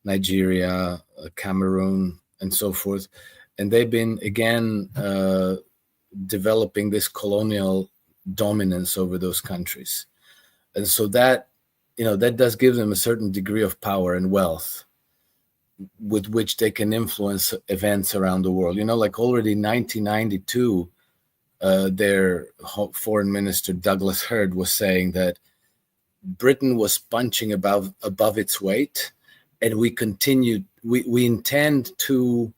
Nigeria, Cameroon, and so forth. and they've been again developing this colonial dominance over those countries. And so that, that does give them a certain degree of power and wealth with which they can influence events around the world. Like already in 1992, their foreign minister, Douglas Hurd, was saying that Britain was punching above its weight, and we intend to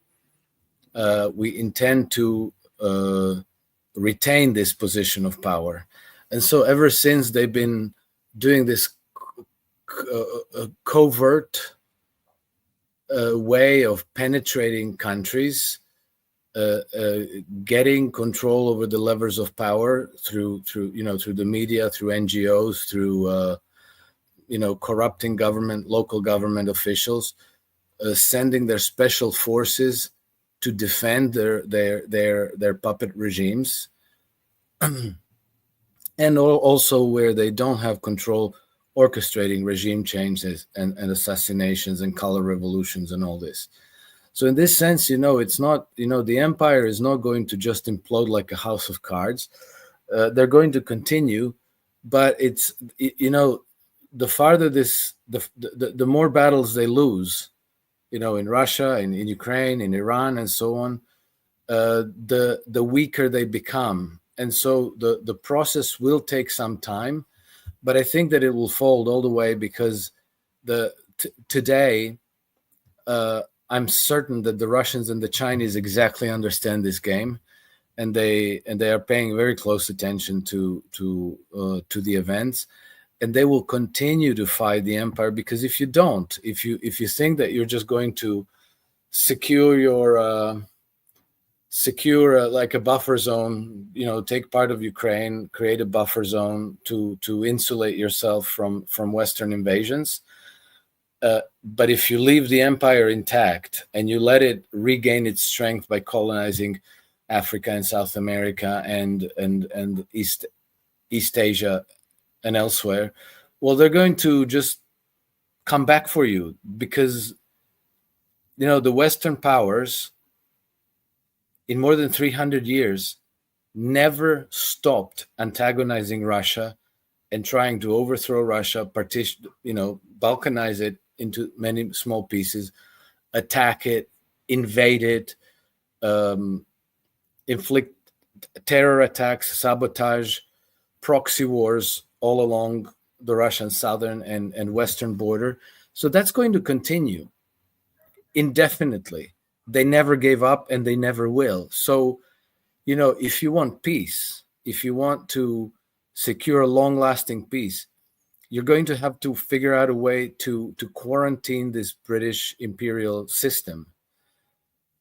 retain this position of power. And so ever since, they've been doing this covert way of penetrating countries, getting control over the levers of power through the media, through NGOs, through corrupting local government officials, sending their special forces to defend their puppet regimes, and also where they don't have control, orchestrating regime changes and assassinations and color revolutions and all this. So in this sense, it's not, the empire is not going to just implode like a house of cards. They're going to continue, but it's, the farther the more battles they lose, in Russia, in Ukraine, in Iran, and so on, the weaker they become. And so the process will take some time, but I think that it will fold all the way, because today, I'm certain that the Russians and the Chinese exactly understand this game, and they are paying very close attention to the events, and they will continue to fight the empire. Because if you don't, if you think that you're just going to secure like a buffer zone, take part of Ukraine, create a buffer zone to insulate yourself from Western invasions. But if you leave the empire intact and you let it regain its strength by colonizing Africa and South America and East Asia and elsewhere, well, they're going to just come back for you, because the Western powers in more than 300 years never stopped antagonizing Russia and trying to overthrow Russia, balkanize it into many small pieces, attack it, invade it, inflict terror attacks, sabotage, proxy wars all along the Russian southern and western border. So that's going to continue indefinitely. They never gave up, and they never will. So, if you want peace, if you want to secure a long-lasting peace, you're going to have to figure out a way to quarantine this British imperial system.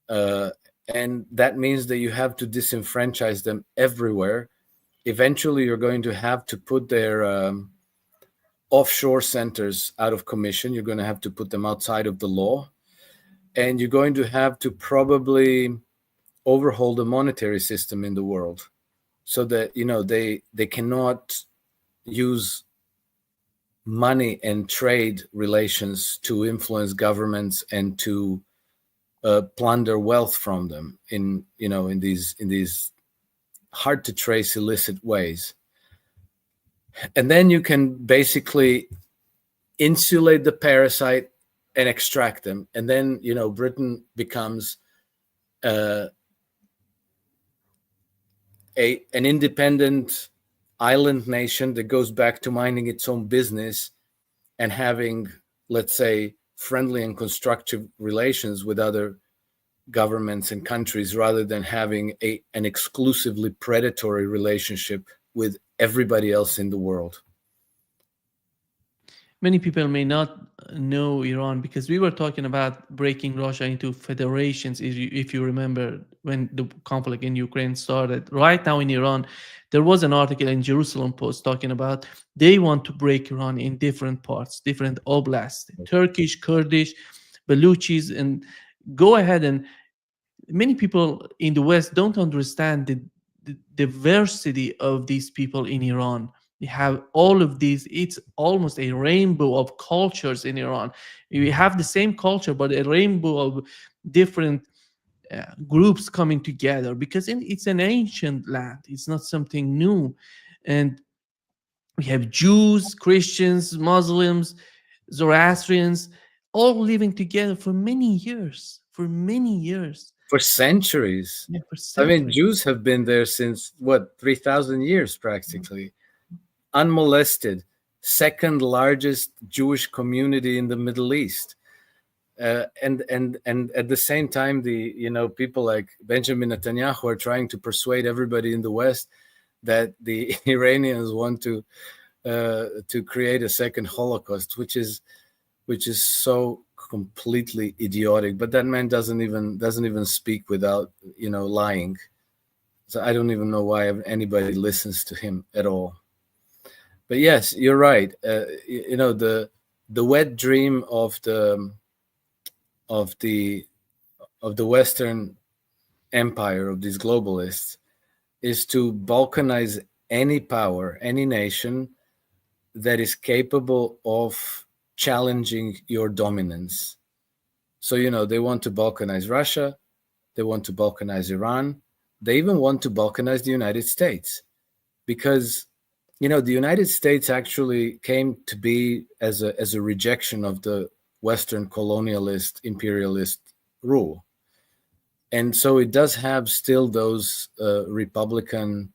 And that means that you have to disenfranchise them everywhere. Eventually, you're going to have to put their offshore centers out of commission. You're going to have to put them outside of the law. And you're going to have to probably overhaul the monetary system in the world, so that, they cannot use money and trade relations to influence governments and to plunder wealth from them in these hard to trace illicit ways. And then you can basically insulate the parasite and extract them. And then, Britain becomes an independent island nation that goes back to minding its own business and having, let's say, friendly and constructive relations with other governments and countries, rather than having an exclusively predatory relationship with everybody else in the world. Many people may not know Iran, because we were talking about breaking Russia into federations. If you remember, when the conflict in Ukraine started, right now in Iran, there was an article in Jerusalem Post talking about they want to break Iran in different parts, different oblasts, Turkish, Kurdish, Baluchis, and go ahead. And many people in the West don't understand the diversity of these people in Iran. We have all of these. It's almost a rainbow of cultures in Iran. We have the same culture, but a rainbow of different groups coming together, because it's an ancient land. It's not something new. And we have Jews, Christians, Muslims, Zoroastrians, all living together for many years, for many years, For centuries. yeah, for I mean, centuries. Jews have been there since what, 3,000 years practically, unmolested, second largest Jewish community in the Middle East. And at the same time, people like Benjamin Netanyahu are trying to persuade everybody in the West that the Iranians want to create a second Holocaust, which is so completely idiotic. But that man doesn't even speak without lying. So I don't even know why anybody listens to him at all. But yes, you're right. The wet dream of the Western empire, of these globalists, is to balkanize any power, any nation that is capable of challenging your dominance. So, they want to balkanize Russia, they want to balkanize Iran, they even want to balkanize the United States, because, the United States actually came to be as a rejection of the Western colonialist, imperialist rule. And so it does have still those Republican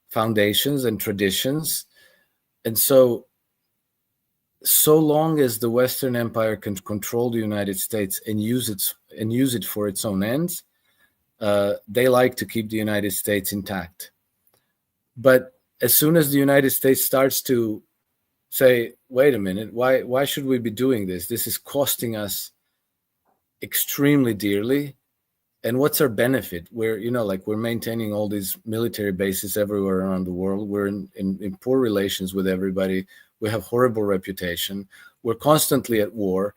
foundations and traditions. And so long as the Western Empire can control the United States and use it for its own ends, they like to keep the United States intact. But as soon as the United States starts to say, wait a minute, why should we be doing this? This is costing us extremely dearly. And what's our benefit? We're maintaining all these military bases everywhere around the world. We're in poor relations with everybody. We have horrible reputation. We're constantly at war.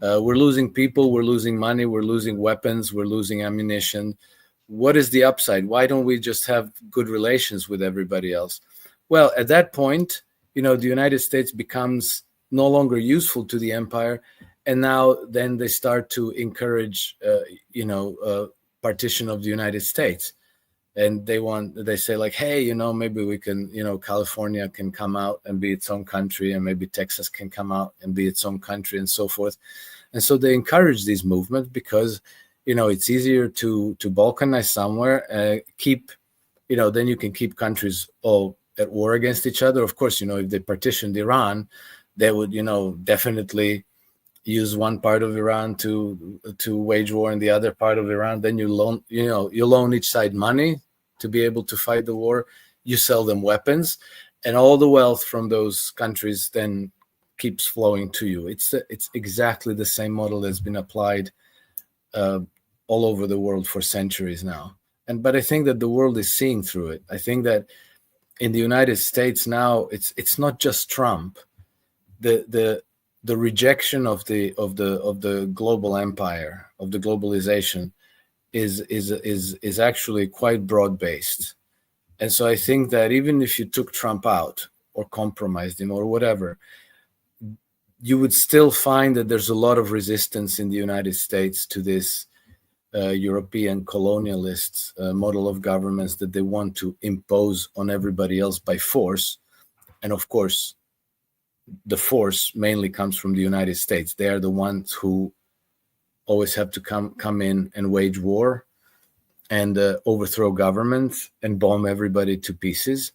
We're losing people. We're losing money. We're losing weapons. We're losing ammunition. What is the upside? Why don't we just have good relations with everybody else? Well, at that point, the United States becomes no longer useful to the empire. And now then they start to encourage, partition of the United States. And they say like, hey, maybe we can, California can come out and be its own country, and maybe Texas can come out and be its own country, and so forth. And so they encourage these movements because, it's easier to balkanize somewhere, then you can keep countries all at war against each other. Of course, if they partitioned Iran, they would, definitely use one part of Iran to wage war in the other part of Iran. Then you loan each side money to be able to fight the war. You sell them weapons, and all the wealth from those countries then keeps flowing to you. It's exactly the same model that's been applied all over the world for centuries now. But I think that the world is seeing through it. I think that in the United States now, it's not just Trump. The rejection of the global empire, of the globalization, is actually quite broad based. And so I think that even if you took Trump out or compromised him or whatever, you would still find that there's a lot of resistance in the United States to this European colonialist model of governments that they want to impose on everybody else by force. And of course, the force mainly comes from the United States. They are the ones who always have to come in and wage war and overthrow governments and bomb everybody to pieces.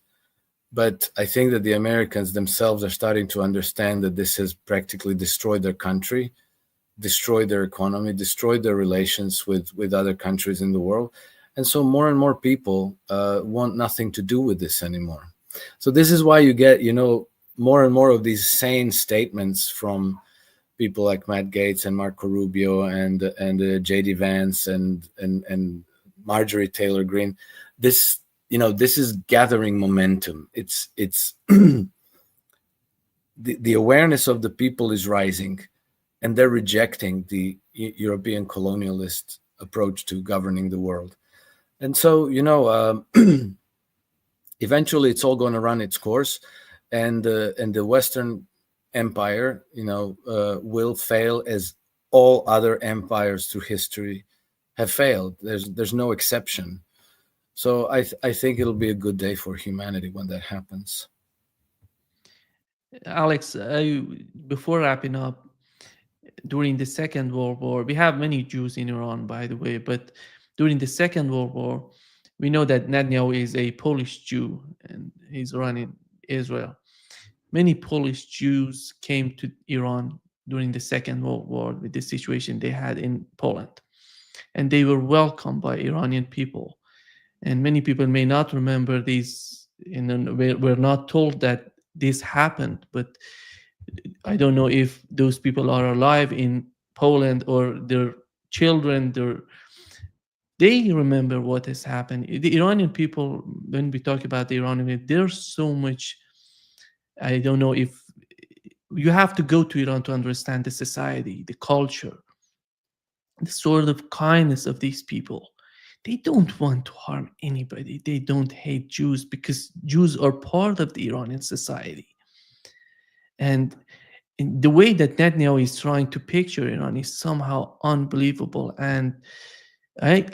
But I think that the Americans themselves are starting to understand that this has practically destroyed their country, destroyed their economy, destroyed their relations with other countries in the world. And so more and more people want nothing to do with this anymore. So this is why you get, more and more of these sane statements from people like Matt Gaetz and Marco Rubio and J.D. Vance and Marjorie Taylor Greene. This is gathering momentum. It's the awareness of the people is rising, and they're rejecting the European colonialist approach to governing the world. And so, eventually it's all going to run its course. And the Western Empire, will fail as all other empires through history have failed. There's no exception. So I think it'll be a good day for humanity when that happens. Alex, before wrapping up, during the Second World War, we have many Jews in Iran, by the way, but during the Second World War, we know that Netanyahu is a Polish Jew and he's running Israel. Many Polish Jews came to Iran during the Second World War with the situation they had in Poland, and they were welcomed by Iranian people. And many people may not remember these, we're not told that this happened, but I don't know if those people are alive in Poland or their children, they remember what has happened. The Iranian people, when we talk about the Iranian, there's so much, I don't know if you have to go to Iran to understand the society, the culture, the sort of kindness of these people. They don't want to harm anybody. They don't hate Jews because Jews are part of the Iranian society. And the way that Netanyahu is trying to picture Iran is somehow unbelievable. And I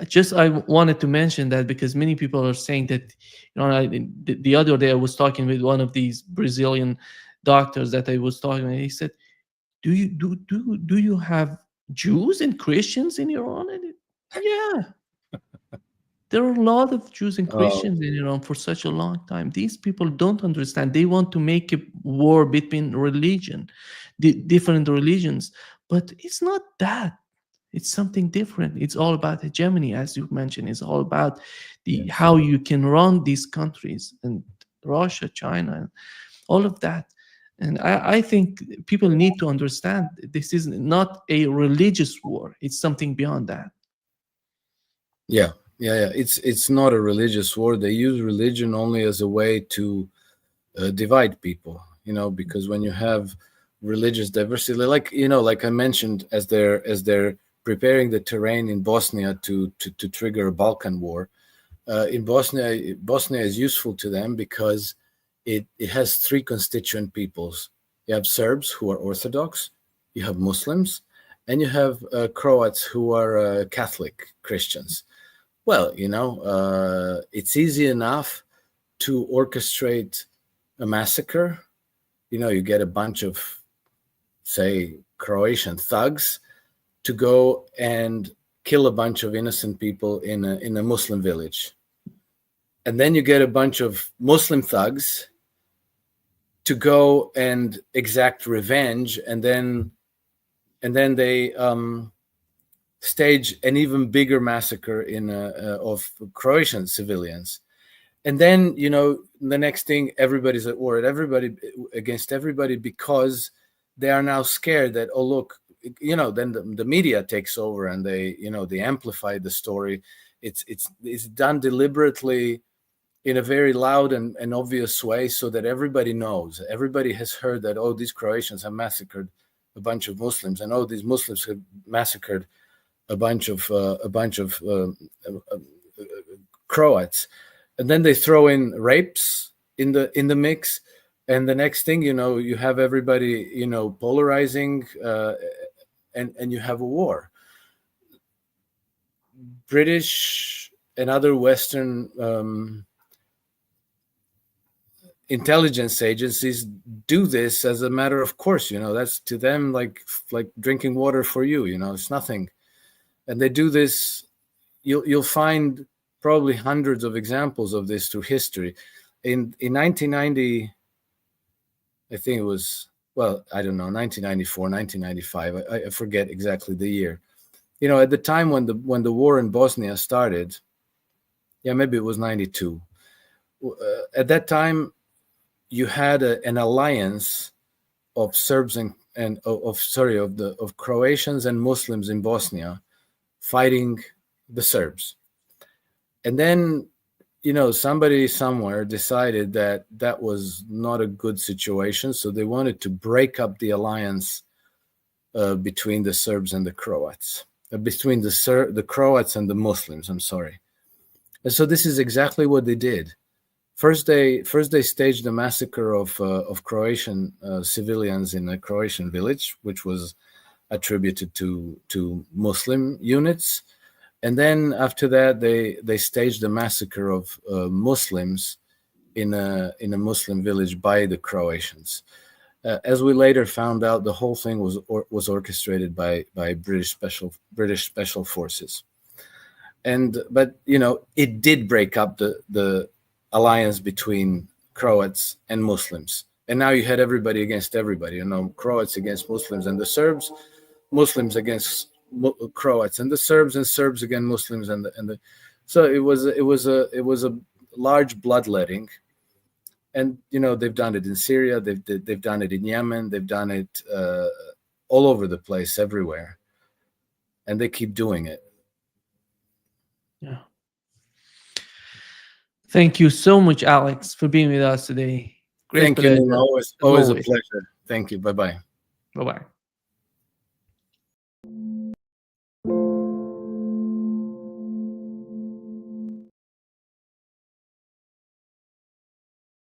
wanted to mention that because many people are saying that, the other day I was talking with one of these Brazilian doctors that I was talking with. He said, "Do you have Jews and Christians in Iran?" And yeah. There are a lot of Jews and Christians in Iran for such a long time. These people don't understand. They want to make a war between different religions. But it's not that. It's something different. It's all about hegemony, as you mentioned. It's all about how you can run these countries, and Russia, China, and all of that. And I think people need to understand this is not a religious war. It's something beyond that. Yeah. It's not a religious war. They use religion only as a way to divide people, because when you have religious diversity, like I mentioned, as they're preparing the terrain in Bosnia to trigger a Balkan war, in Bosnia is useful to them because it has three constituent peoples. You have Serbs who are Orthodox, you have Muslims, and you have Croats who are Catholic Christians. Well, it's easy enough to orchestrate a massacre. You get a bunch of, say, Croatian thugs to go and kill a bunch of innocent people in a Muslim village. And then you get a bunch of Muslim thugs to go and exact revenge, and then they stage an even bigger massacre of Croatian civilians. And then, the next thing, everybody's at war against everybody because they are now scared that, oh, look, then the media takes over and they amplify the story. It's done deliberately in a very loud and obvious way so that everybody knows. Everybody has heard that, oh, these Croatians have massacred a bunch of Muslims, and oh, these Muslims have massacred a bunch of Croats, and then they throw in rapes in the mix, and the next thing you have everybody polarizing, and you have a war. British and other Western intelligence agencies do this as a matter of course. That's to them like drinking water for you. It's nothing. And they do this. You'll find probably hundreds of examples of this through history. In 1990, I think it was, I don't know, 1994, 1995. I forget exactly the year. At the time when the war in Bosnia started, maybe it was 92. At that time, you had an alliance of Serbs of Croatians and Muslims in Bosnia fighting the Serbs. And then, somebody somewhere decided that was not a good situation. So they wanted to break up the alliance between the Serbs and the Croats, between the Croats and the Muslims, I'm sorry. And so this is exactly what they did. First they staged a massacre of Croatian civilians in a Croatian village, which was attributed to Muslim units. And then after that, they staged a massacre of Muslims in a Muslim village by the Croatians. As we later found out, the whole thing was orchestrated by British special forces. But it did break up the alliance between Croats and Muslims, and now you had everybody against everybody. Croats against Muslims and the Serbs, Muslims against Croats and the Serbs, and Serbs against Muslims and the. So it was a large bloodletting, and they've done it in Syria, they've done it in Yemen, they've done it all over the place, everywhere, and they keep doing it. Yeah. Thank you so much, Alex, for being with us today. Great Thank pleasure. You, Nima. Always a pleasure. Thank you. Bye-bye. Bye-bye.